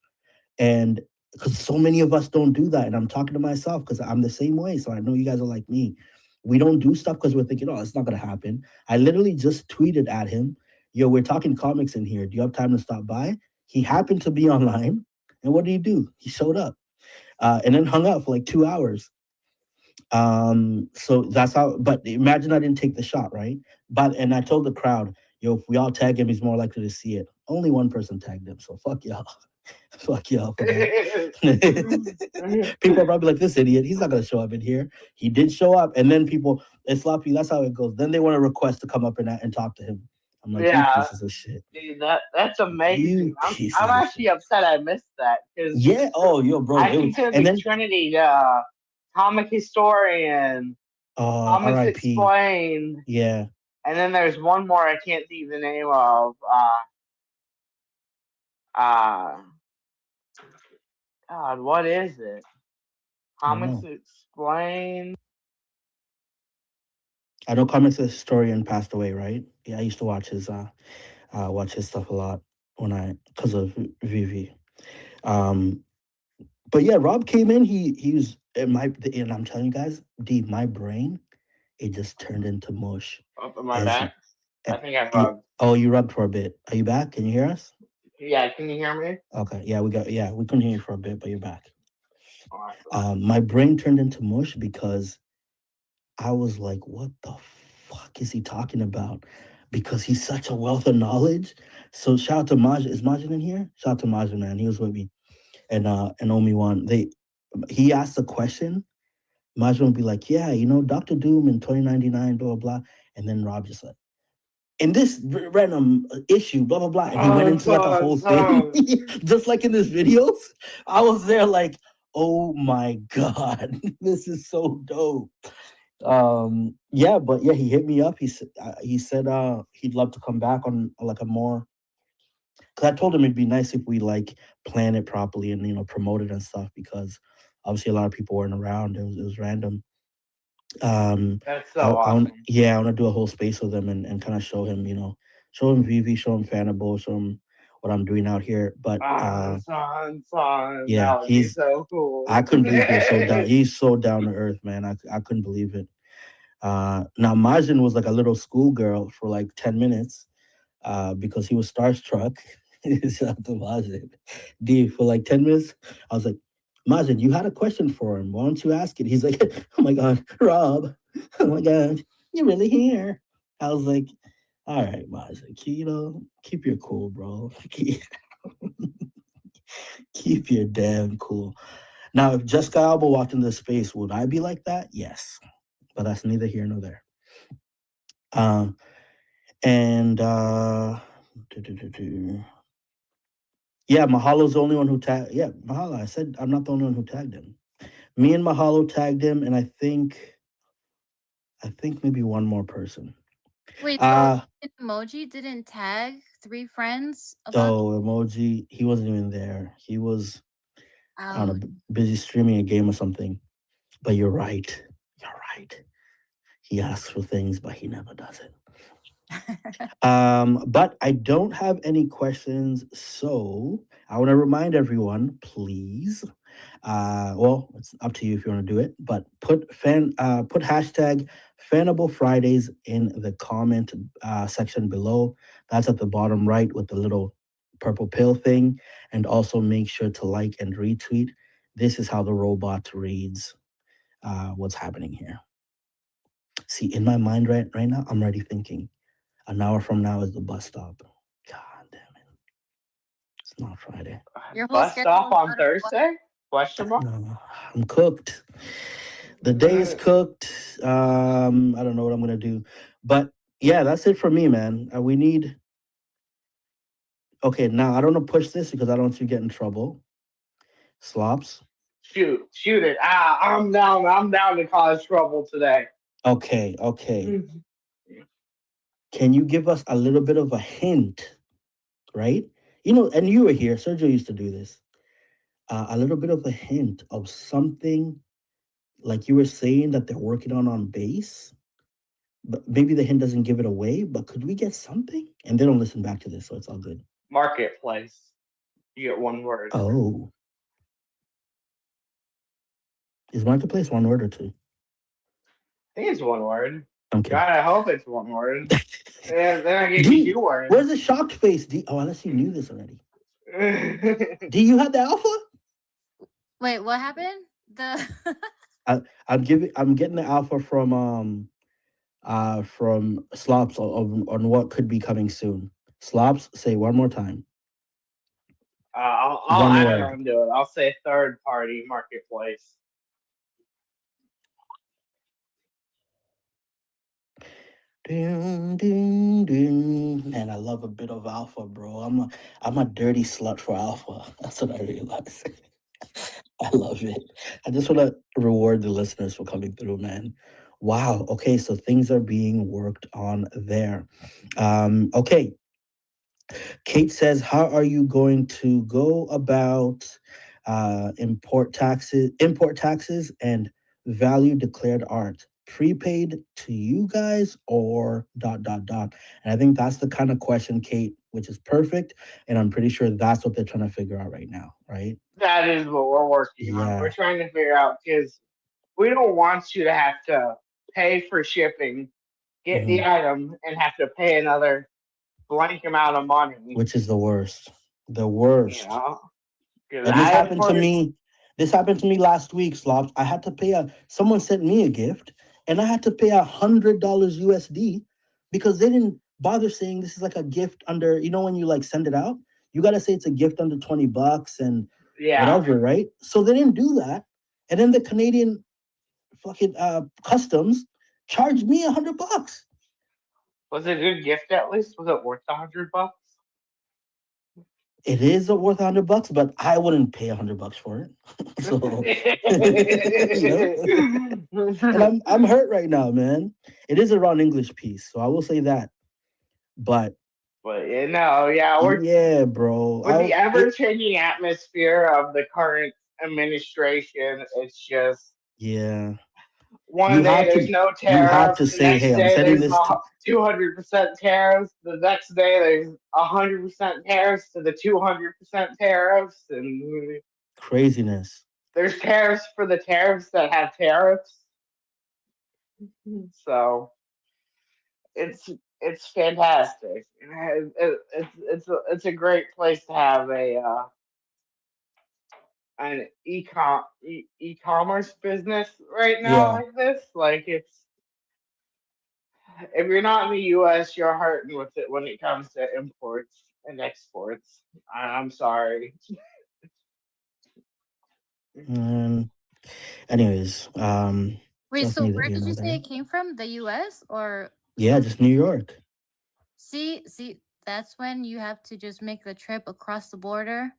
And because so many of us don't do that, and I'm talking to myself because I'm the same way, so I know you guys are like me. We don't do stuff because we're thinking, oh, it's not gonna happen. I literally just tweeted at him, yo, we're talking comics in here, do you have time to stop by? He happened to be online, and what did he do? He showed up, and then hung out for like 2 hours. So that's how, but imagine I didn't take the shot, right? But and I told the crowd, yo, if we all tag him, he's more likely to see it. Only one person tagged him, so fuck y'all. Fuck y'all for that. People are probably like, this idiot, he's not gonna show up in here. He did show up, and then people, it's sloppy, that's how it goes. Then they want to request to come up and talk to him. I'm like, you Yeah, pieces of shit. dude, that's amazing. You I'm pieces of actually shit. upset I missed that because Yeah, oh yo, bro. I It was consider and the then Trinity comic historian, comics RIP. explained, Yeah. and then there's one more I can't think of the name of. Uh, God, what is it? I don't Comics know. explained. I know comics historian passed away, right? Yeah, I used to watch his stuff a lot when I because of Vivi. Um, but yeah, Rob came in. He was and I'm telling you guys, D, my brain it just turned into mush. Up on my As back. eh, I think I yeah, rubbed. oh, you rubbed for a bit. Are you back? Can you hear us? Yeah, can you hear me? Okay, yeah, we couldn't hear you for a bit, but you're back. Awesome. My brain turned into mush because I was like, what the fuck is he talking about? Because he's such a wealth of knowledge. So shout out to Maj. Is Majin in here? Shout out to Majin, man. He was with me. And Omi Wan. He asked a question. Majin would be like, yeah, Dr. Doom in 2099, blah, blah, blah. And then Rob just like, in this random issue, blah, blah, blah. And he went Oh, into like a whole thing. so Just like in his videos. I was there like, oh my God, this is so dope. Yeah, but yeah, he hit me up. He said he'd love to come back on like a more because I told him it'd be nice if we like plan it properly and promote it and stuff because Obviously, a lot of people weren't around. It was random. Um, That's so awesome. yeah, I want to do a whole space with him and kind of show him, show him Vivi, show him Fanable, show him what I'm doing out here. But Son, yeah, that would be so I cool. couldn't believe he was so down. He's so down to earth, man. I couldn't believe it. Now Majin was like a little schoolgirl for like 10 minutes, because he was starstruck. Shout out to Majin. D for like 10 minutes. I was like, Majin, you had a question for him. Why don't you ask it? He's like, oh my god, Rob. Oh my god, you're really here. I was like, all right, Majin, keep your cool, bro. Keep your damn cool. Now, if Jessica Alba walked into space, would I be like that? Yes, but that's neither here nor there. Um, and do, do, do, do. Yeah, Mahalo's the only one who tagged. Yeah, Mahalo. I said I'm not the only one who tagged him. Me and Mahalo tagged him, and I think maybe one more person. Wait, so Uh emoji didn't tag 3 friends about. oh, emoji. He wasn't even there. He was, I don't Oh. know, busy streaming a game or something. But you're right. You're right. He asks for things, but he never does it. But I don't have any questions, so I want to remind everyone, please. Well, it's up to you if you want to do it, but put hashtag Fanable Fridays in the comment section below. That's at the bottom right with the little purple pill thing, and also make sure to like and retweet. This is how the robot reads what's happening here. See, in my mind right now, I'm already thinking an hour from now is the bus stop. God damn it. It's not Friday. Your whole Bus schedule stop is on out of Thursday? Question mark. No, I'm cooked. The day is cooked. I don't know what I'm gonna do. But yeah, that's it for me, man. We need okay, now I don't want to push this because I don't want you to get in trouble. Slops. Shoot it! I'm down. I'm down to cause trouble today. Okay, okay. Can you give us a little bit of a hint, right? And you were here. Sergio used to do this. A little bit of a hint of something like you were saying that they're working on base, but maybe the hint doesn't give it away. But could we get something? And they don't listen back to this, so it's all good. Marketplace. You get one word. Oh, is marketplace one word or two? I think it's one word. Okay. God, I hope it's one word. Then I give you D, two words. where's the shocked face? D. Oh, unless you knew this already. D, you had the alpha. Wait, what happened? The I'm getting the alpha from Slops on what could be coming soon. Slops, say one more time. I'll One add word. on to it. I'll say third party marketplace. Ding, ding, ding. Man, I love a bit of alpha, bro. I'm a dirty slut for alpha. That's what I realize. I love it. I just want to reward the listeners for coming through, man. Wow. Okay, so things are being worked on there. Okay, Kate says, "How are you going to go about import taxes, and value declared art? Prepaid to you guys or dot dot dot?" And I think that's the kind of question, Kate, which is perfect. And I'm pretty sure that's what they're trying to figure out right now, right? That is what we're working on. We're Yeah, trying to figure out because we don't want you to have to pay for shipping, get the hmm item, and have to pay another blank amount of money. which is the worst. The You worst. know, because And this I happened to imported. me. This happened to me last week, Slops. I had to pay someone sent me a gift and I had to pay $100 USD because they didn't bother saying this is like a gift under, when you like send it out, you gotta say it's a gift under $20 and Yeah, whatever, right? So they didn't do that. And then the Canadian fucking customs charged me $100. was it a good gift at least? Was it worth $100? It is worth $100, but I wouldn't pay $100 for it. So you know. And I'm hurt right now, man. It is a Ron English piece, so I will say that. But But yeah, no, yeah, we're yeah, bro, with the ever changing atmosphere of the current administration. It's just Yeah. one You day have there's to no you have tariffs, to the say, next hey, I'm day sending there's this to 200% tariffs, the next day there's 100% tariffs to the 200% tariffs, and craziness. there's tariffs for the tariffs that have tariffs. So it's it's fantastic. It's a great place to have an e-commerce business right now Yeah. like this. Like it's if you're not in the U.S., you're hurting with it when it comes to imports and exports. I'm sorry. And anyways, Wait, that's so neither where here did you nor say there. it came from? The US or Yeah, some just New York. see, that's when you have to just make the trip across the border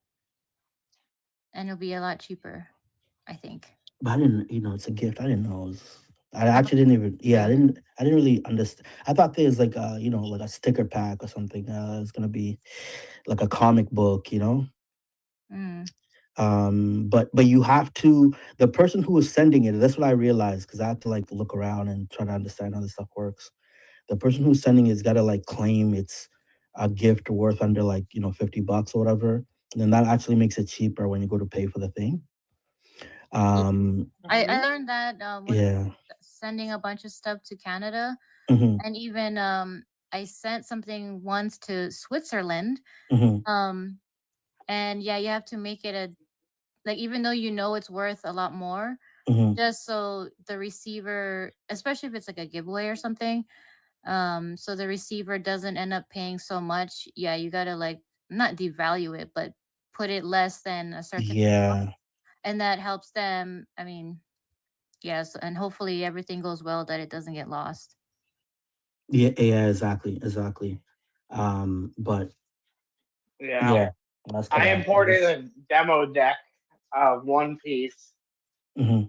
and it'll be a lot cheaper, I think. But I didn't, it's a gift. I didn't know it was. I I thought actually didn't even. Yeah, too. I didn't really understand. I thought there was like like a sticker pack or something. It's gonna be like a comic book. Mm. But you have to. The person who is sending it. That's what I realized because I had to like look around and try to understand how this stuff works. The person who's sending it's got to like claim it's a gift worth under like $50 or whatever. And then that actually makes it cheaper when you go to pay for the thing. Yeah. Um, I learned that when yeah. sending a bunch of stuff to Canada, Hmm. and even I sent something once to Switzerland. Hmm. Um and yeah, you have to make it a like, even though you know it's worth a lot more, Hmm. just so the receiver, especially if it's like a giveaway or something, so the receiver doesn't end up paying so much. Yeah, you gotta like not devalue it, but put it less than a certain, Yeah. and that helps them. I mean, yes, and hopefully everything goes well, that it doesn't get lost. Yeah. Yeah. Exactly. Exactly. But Yeah, yeah, that's kind I of I imported guess. a demo deck of One Piece Hmm.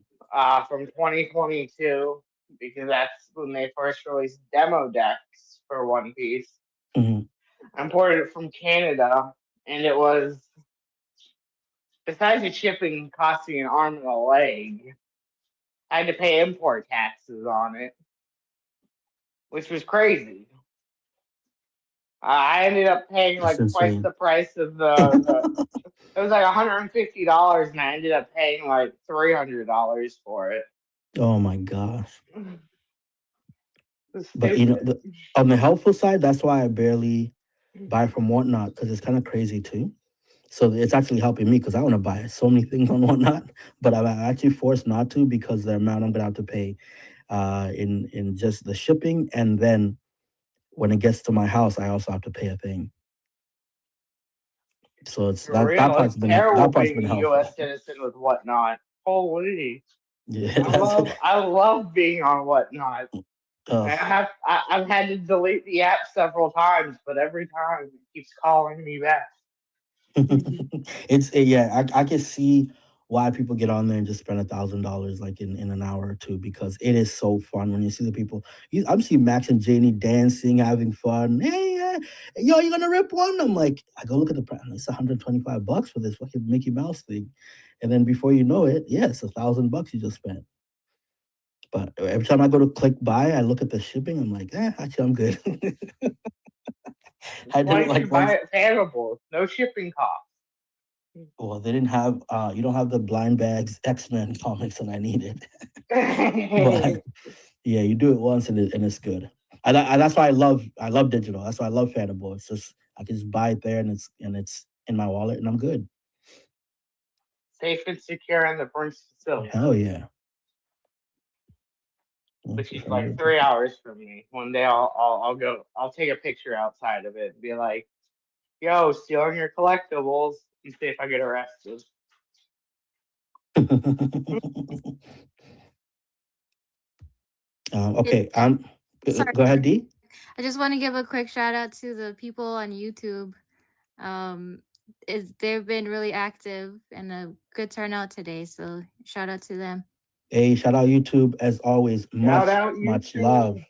from 2022 because that's when they first released demo decks for One Piece. Hmm. I imported it from Canada, and it was besides the shipping costing an arm and a leg, I had to pay import taxes on it, which was crazy. I ended up paying That's like twice insane. the price of the. It was like $150, and I ended up paying like $300 for it. Oh my gosh. It's But stupid. on the helpful side, that's why I barely buy from Whatnot because it's kind of crazy too. So it's actually helping me because I want to buy so many things on Whatnot, but I'm actually forced not to because the amount I'm gonna have to pay in just the shipping, and then when it gets to my house, I also have to pay a thing. So it's For real, it's that terrible part's being been a helpful. U.S. citizen with whatnot. Holy, Yeah, that's I love being on whatnot. uh, I've had to delete the app several times, but every time it keeps calling me back. yeah. I can see why people get on there and just spend $1,000 like in an hour or two because it is so fun when you see the people. I'm seeing Max and Janie dancing, having fun. Hey, yo, you gonna rip one? I'm like, I go look at the price. It's $125 for this fucking Mickey Mouse thing, and then before you know it, yeah, it's $1,000 you just spent. But every time I go to click buy, I look at the shipping. I'm like, actually, I'm good. That's I did why it you like should buy once. it Fanable. No shipping cost. Well, they didn't have you don't have the blind bags X-Men comics that I needed. But yeah, you do it once and it's good. That's why I love digital. That's why I love Fanable. It's just I can just buy it there and it's in my wallet and I'm good. Safe and secure in the Prince facility, Hell yeah. which This is is like 150. 3 hours from me. One day I'll go. I'll take a picture outside of it and be like, "Yo, stealing your collectibles," and see if I get arrested. It, Okay, sorry, go ahead, D. I just want to give a quick shout out to the people on YouTube. Um, they've been really active and a good turnout today. So shout out to them. Hey, shout out YouTube as always. Shout Much out much love. YouTube.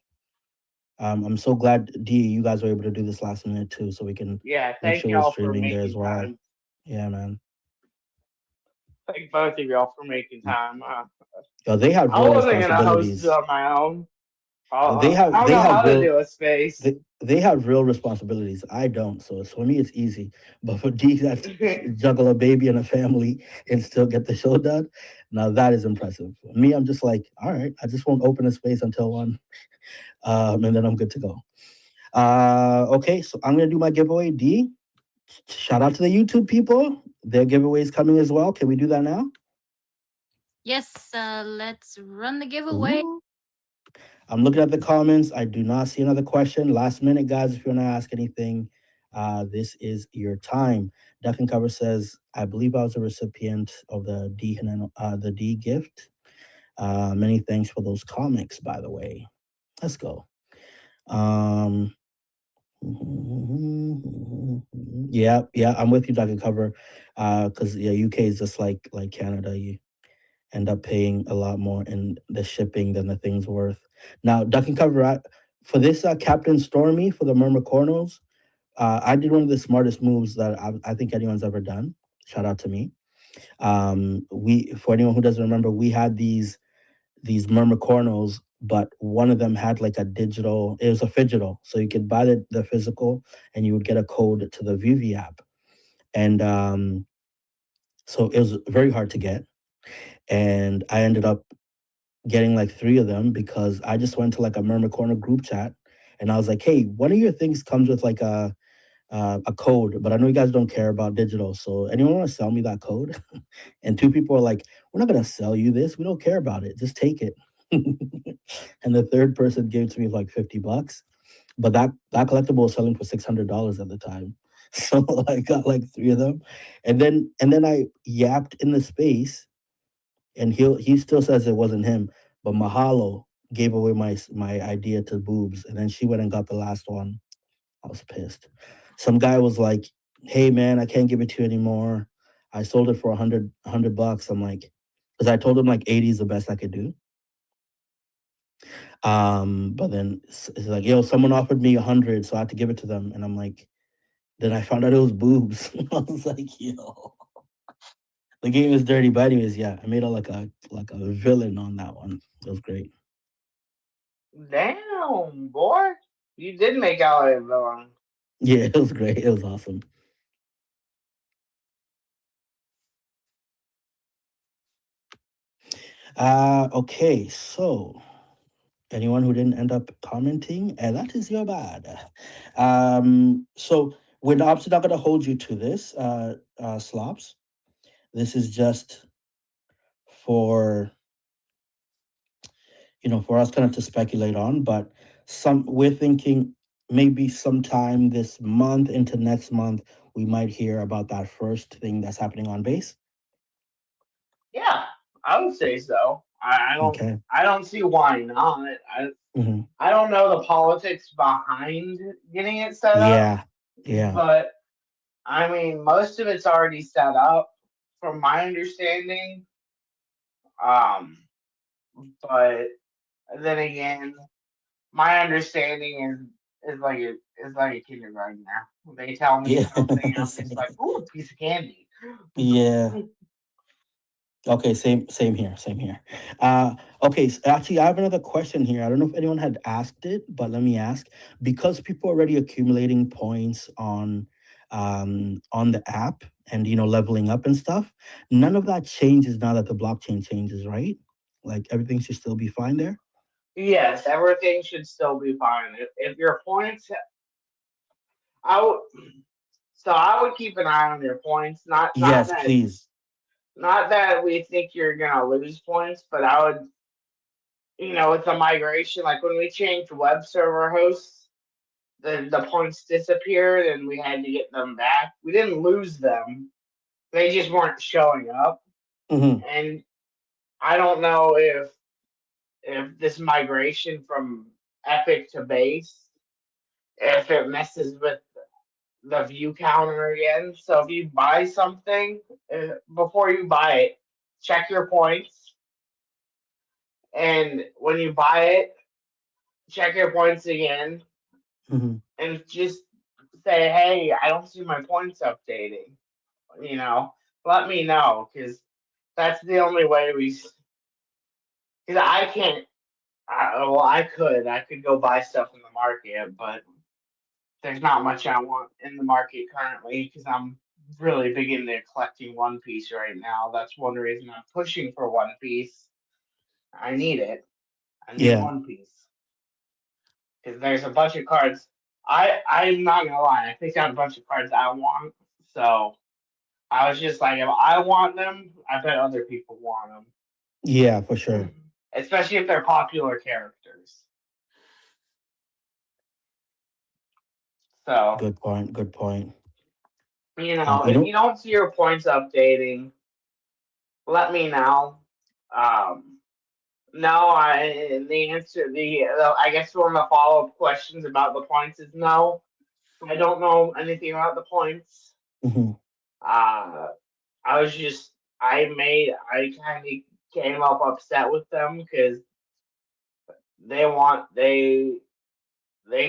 I'm so glad D you guys were able to do this last minute too, so we can Yeah, make thank sure we're y'all for streaming there as making well. time. Yeah, man. Thank both of y'all for making time. They have I real wasn't gonna host it responsibilities. on my own. They I have don't they know have how to real do a space. they have real responsibilities. I don't. So for me, it's easy. But for D, that juggle a baby and a family and still get the show done. Now that is impressive. Me, I'm just like, all right, I just won't open a space until one, and then I'm good to go. Okay, so I'm gonna do my giveaway. D, shout out to the YouTube people. Their giveaways coming as well. Can we do that now? Yes, let's run the giveaway. Ooh. I'm looking at the comments. I do not see another question. Last minute, guys, if you want to ask anything, this is your time. Duck and Cover says, I believe I was a recipient of the D gift. Many thanks for those comics, by the way. Let's go. Um, yeah, yeah, I'm with you, Duck and Cover. Because yeah, UK is just like Canada. You end up paying a lot more in the shipping than the thing's worth. Now, Duck and Cover, for this Captain Stormy for the Mermacornos, I did one of the smartest moves that I think anyone's ever done. Shout out to me. We, for anyone who doesn't remember, we had these Mermacornos, but one of them had like a digital. It was a phygital, so you could buy the physical, and you would get a code to the Vivi app, and so it was very hard to get. And I ended up getting like three of them because I just went to like a Mermaid Corner group chat, and I was like, "Hey, one of your things comes with like a code, but I know you guys don't care about digital. So anyone want to sell me that code?" And two people are like, "We're not gonna sell you this. We don't care about it. Just take it." And the third person gave it to me for like $50, but that collectible was selling for $600 at the time. So I got like three of them, and then I yapped in the space, and he still says it wasn't him, but Mahalo gave away my idea to Boobs, and then she went and got the last one. I was pissed. Some guy was like, "Hey man, I can't give it to you anymore. I sold it for a hundred bucks." I'm like, because I told him like 80 is the best I could do. But then it's like, yo, someone offered me 100, so I had to give it to them, and I'm like, then I found out it was Boobs. I was like, yo, the game is dirty. But anyways, yeah, I made out like a villain on that one. It was great. Damn, boy, you did make out like a villain. Yeah, it was great. It was awesome. Okay, so anyone who didn't end up commenting, that is your bad. So we're obviously not going to hold you to this, Slops. This is just for for us kind of to speculate on, but we're thinking maybe sometime this month into next month we might hear about that first thing that's happening on base. Yeah, I would say so. Okay. I don't see why not. Hmm. I don't know the politics behind getting it set up, Yeah. Yeah. but I mean, most of it's already set up, from my understanding. Um, but then again, my understanding is like a kindergartner. They tell me Yeah. something, I'm just like, ooh, a piece of candy. Yeah. Okay, same here, same here. Okay, actually, I have another question here. I don't know if anyone had asked it, but let me ask. Because people are already accumulating points on the app and leveling up and stuff, none of that changes now that the blockchain changes, right? Like everything should still be fine there. Yes, everything should still be fine. If your points, I would, so I would keep an eye on your points. Yes, please. Not that we think you're gonna lose points, but I would, with the migration, like when we changed web server hosts, the points disappeared and we had to get them back. We didn't lose them; they just weren't showing up. Hmm. And I don't know if this migration from Epic to Base, if it messes with the view counter again. So if you buy something, before you buy it, check your points, and when you buy it, check your points again, Hmm. and just say, "Hey, I don't see my points updating." You know, let me know, because That's the only way we. Because I can't. Well, I could. I could go buy stuff in the market, but there's not much I want in the market currently because I'm really big into collecting One Piece right now. That's one reason I'm pushing for One Piece. I need it. I need Yeah, One Piece because there's a bunch of cards. I'm not gonna lie. I picked out a bunch of cards I want. So I was just like, if I want them, I bet other people want yeah, for sure. them, especially if they're popular characters. So Good point. Good point. if You you don't see your points updating, let me know. Um, no, the answer, I guess one of the follow up questions about the points is no. I don't know anything about the points. know. Uh, I was just, I kind of came up upset with them because they want, they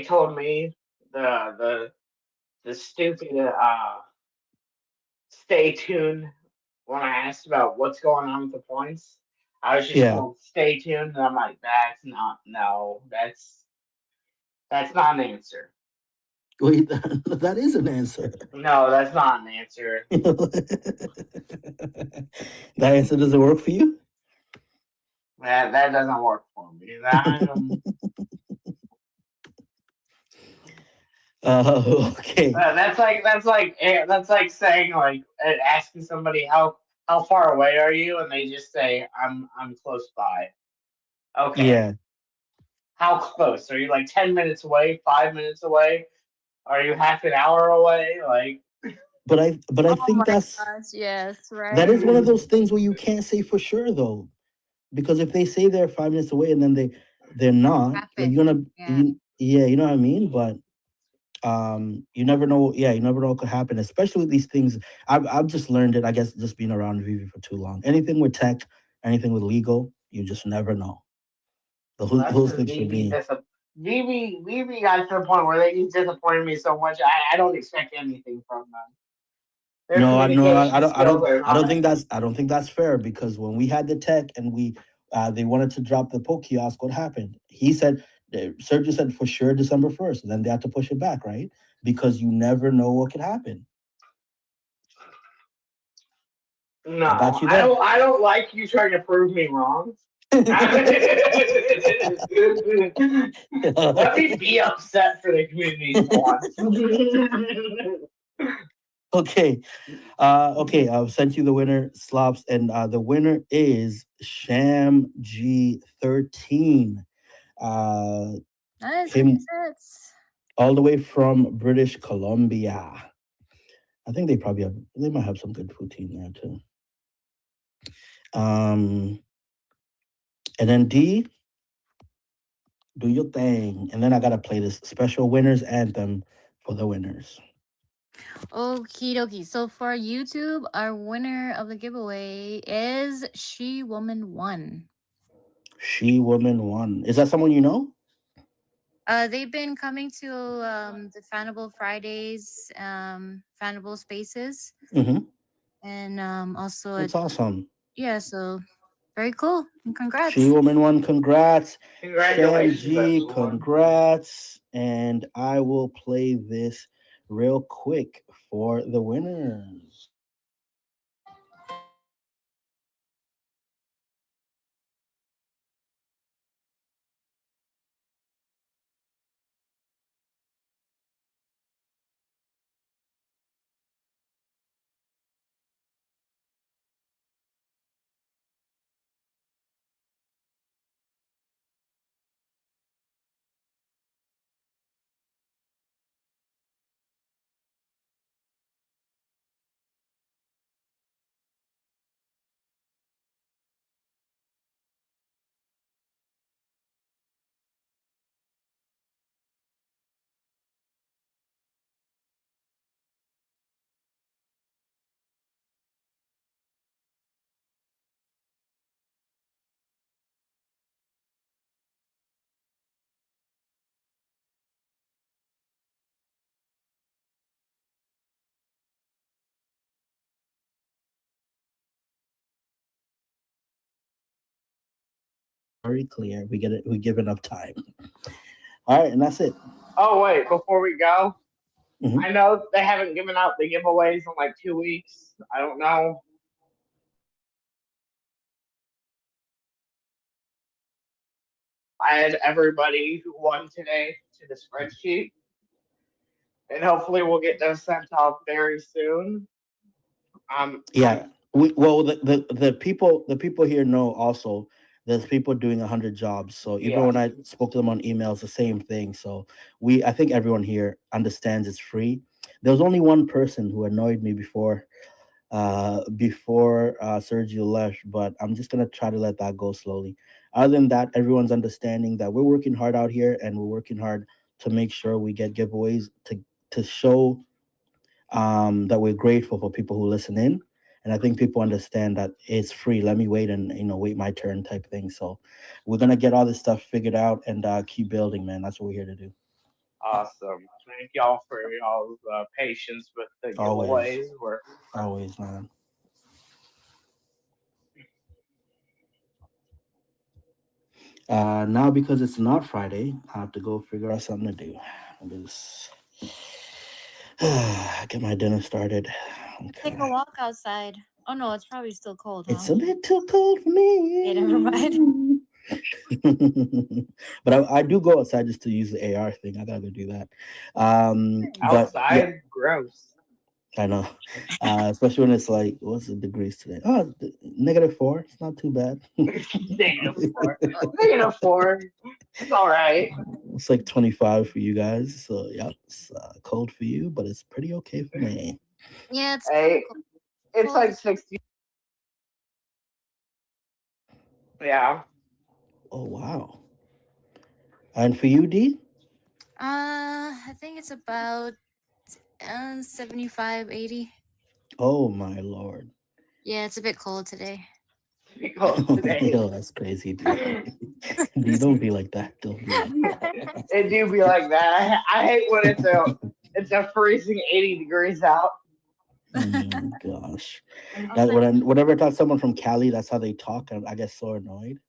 told me the the stupid stay tuned when I asked about what's going on with the points. I was just Yeah. told stay tuned, and I'm like, that's not no, that's not an answer. Wait, that is an answer. No, that's not an answer. That answer doesn't work for you? That doesn't work for me. Okay. That's like saying like asking somebody how far away are you, and they just say I'm close by. Okay, Yeah. how close? Are you like 10 minutes away? 5 minutes away? Are you half an hour away? Like, But I Oh think my gosh, yes, that right? is one of those things where you can't say for sure though. Because if they say they're 5 minutes away and then they're not, like Traffic. you're gonna Yeah. yeah, you know what I mean? But you never know. Yeah, you never know what could happen, especially with these things. I've just learned it, I guess, just being around Vivi for too long. Anything with tech, anything with legal, you just never know. well, that's Those because things for me. VV got to the point where they just disappointed me so much. I don't expect anything from them. Their No, communication skills are I don't not. think that's fair because when we had the tech and they wanted to drop the Poke kiosk, what happened? He said Sergio said for sure December 1st, and then they had to push it back, right? Because you never know what could happen. I got No, you there. I don't like you trying to prove me wrong. Let me be upset for the community for once. Okay. Okay, I've sent you the winner, Slops, and the winner is Sham G13. Uh, Nice. came Congrats. all the way from British Columbia. I think they might have some good poutine there too. Um, and then D, do your thing, and then I gotta play this special winners anthem for the winners. Okie dokie. So for YouTube, our winner of the giveaway is She Woman One. She Woman One. Is that someone you know? They've been coming to the Fanable Fridays, Fanable Spaces, Mm-hmm. and also That's awesome. yeah. So very cool. And She congrats. Woman One, congrats. Sham Congratulations, G, everyone. congrats. And I will play this real quick for the winners. very clear. We get it. We give enough time. All right, and that's it. Oh wait, before we go, Hmm. I know they haven't given out the giveaways in like 2 weeks. I don't know. Add everybody who won today to the spreadsheet, and hopefully we'll get those sent off very soon. Yeah. I'm Well, the people here know also. There's people doing 100 jobs. So even when yes. I spoke to them on emails, the same thing. So I think everyone here understands it's free. There was only one person who annoyed me before Sergio left, but I'm just gonna try to let that go slowly. Other than that, everyone's understanding that we're working hard out here, and we're working hard to make sure we get giveaways to show that we're grateful for people who listen in. And I think people understand that it's free. Let me wait and wait my turn type thing. So we're gonna get all this stuff figured out and keep building, man. That's what we're here to do. Awesome. Thank y'all for y'all's patience with the Always, giveaways. always, man. Now because it's not Friday, I have to go figure out something to do. Just get my dinner started. Take a Okay. walk outside. Oh no, it's probably still cold, huh? It's a bit too cold for Yeah, never mind. me. But I do go outside just to use the AR thing. I gotta go do that. But yeah, Outside, gross. I know. Especially when it's like, what's the degrees today? Oh, -4. It's not too bad. -4. -4. It's all right. It's like 25 for you guys. So, yeah, it's cold for you, but it's pretty okay for me. Yeah, it's kind of Hey, cold. it's Cold like is 60. Yeah. Oh, wow. And for you, D? I think it's about 75, 80. Oh, my Lord. Yeah, it's a bit cold today. Because today. Yo, that's crazy, D. D, don't be like that. Don't be like that. It do be like that. I hate when it's a freezing 80 degrees out. Gosh. I was That like, whenever I talk to someone from Cali, that's how they talk. I get so annoyed.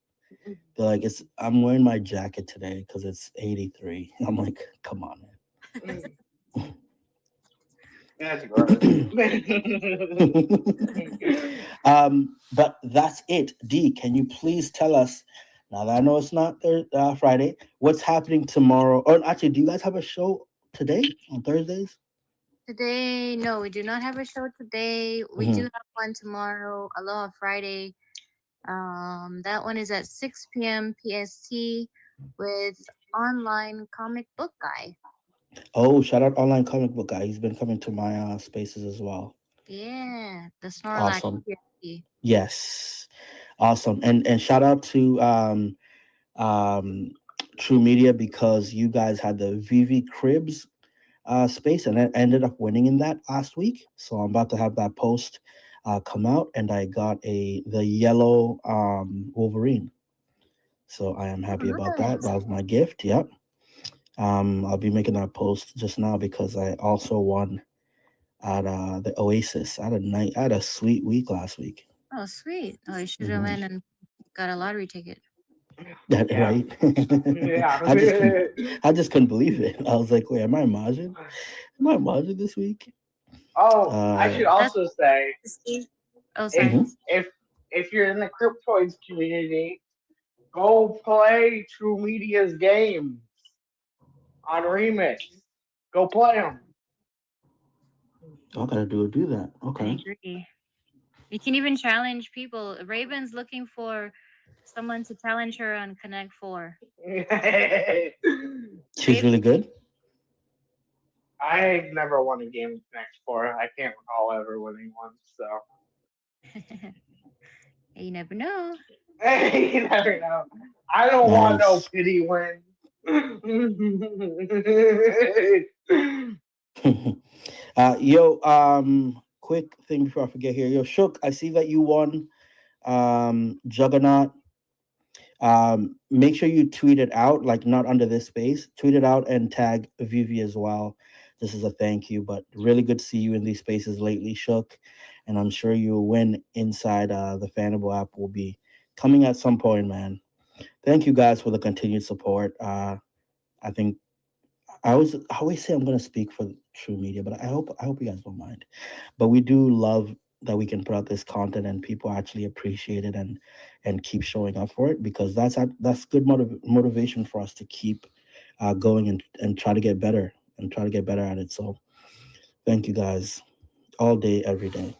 They're like, I'm wearing my jacket today because it's 83. I'm like, come on, Mm, that's gross. but that's it. D, can you please tell us, now that I know it's not Friday, what's happening tomorrow? Or actually, do you guys have a show today on Thursdays? today, no, we do not have a show today. We do Hmm. have one tomorrow, Aloha Friday. That one is at 6 p.m. PST with online comic book guy. Oh, shout out online comic book guy. He's been coming to my spaces as well. Yeah, the Snorlax Awesome. PST. Yes. Awesome. And shout out to um, True Media because you guys had the VV Cribs space and I ended up winning in that last week. So I'm about to have that post come out, and I got the yellow Wolverine. So I am happy about Oh, that. nice. That was my gift. Yep. I'll be making that post just now because I also won at the Oasis. I had a sweet week last week. Oh, sweet. Oh, you should have Hmm. went and got a lottery ticket. That Yeah. right? Yeah. I just couldn't. I just couldn't believe it. I was like, "Wait, am I Majin? Am I Majin this week?" Oh, I Uh, should That's also say oh, if sorry. mhm. if if you're in the cryptoids community, go play True Media's games on Remix. Go play them. I gotta do that. I Okay, agree. You can even challenge people. Raven's looking for someone to challenge her on Connect Four. she's Raven, really good. I never won a game with Connect Four. I can't recall ever winning one. So you never know. you never know. I don't want no Nice. pity win. Yo, quick thing before I forget here. Yo, Shook, I see that you won Juggernaut. Make sure you tweet it out, like not under this space. Tweet it out and tag Vivi as well. This is a thank you, but really good to see you in these spaces lately, Shook. And I'm sure you'll win inside the Fanable app will be coming at some point, man. Thank you guys for the continued support. I think I always say I'm going to speak for True Media, but I hope you guys don't mind. But we do love that we can put out this content and people actually appreciate it and keep showing up for it, because that's good motivation for us to keep going and try to get better and try to get better at it. So thank you guys all day, every day.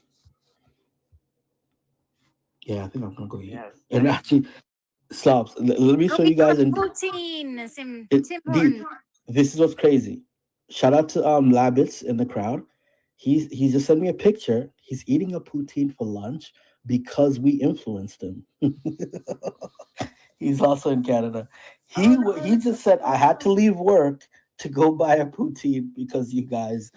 Yeah, I think I'm gonna go eat. Yes. And actually, stops. Let me show Go you eat some guys. And protein, Tim the Horton. this is what's crazy. Shout out to Labbits in the crowd. He's just sent me a picture. He's eating a poutine for lunch because we influenced him. He's also in Canada. Oh He just said I had to leave work to go buy a poutine because you guys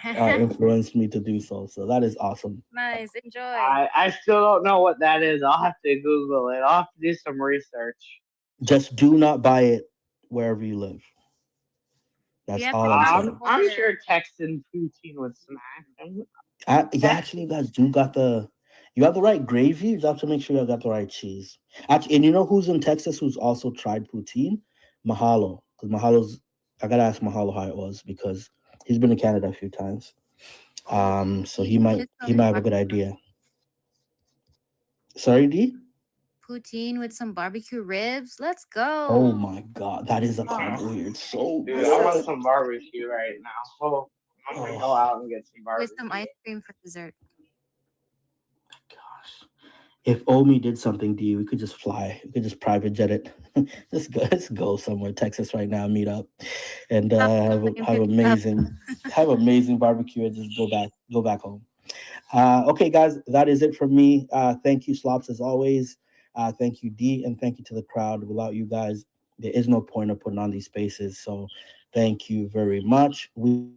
no. influenced me to do so. So that is awesome. Nice. Enjoy. I still don't know what that is. I'll have to Google it. I'll have to do some research. Just do not buy it wherever you live. We That's have to all I'm cross the saying. I'm border. sure Texan poutine would smack. Yeah, actually, you guys do got you have the right gravy. You have to make sure you got the right cheese. Actually, and you know who's in Texas who's also tried poutine? Mahalo. Because I gotta ask Mahalo how it was because he's been to Canada a few times. So he Poutine might with he some might have a good idea. Sorry, D. poutine with some barbecue ribs. Let's Oh go. my God, that is a Oh, combo here. It's so Dude, that's I so want good. some barbecue right now. Oh, I'm gonna go Oh out and get some with some barbecue. ice cream for dessert. gosh. If Omi did something to you, we could just fly. We could just private jet it. Let's go somewhere, Texas, right now. Meet up, and Stop the plane, have pick me up. amazing barbecue, and just go back home. Okay, guys, that is it from me. Thank you, Slops, as always. Thank you, D, and thank you to the crowd. Without you guys, there is no point of putting on these spaces. So, thank you very much. We will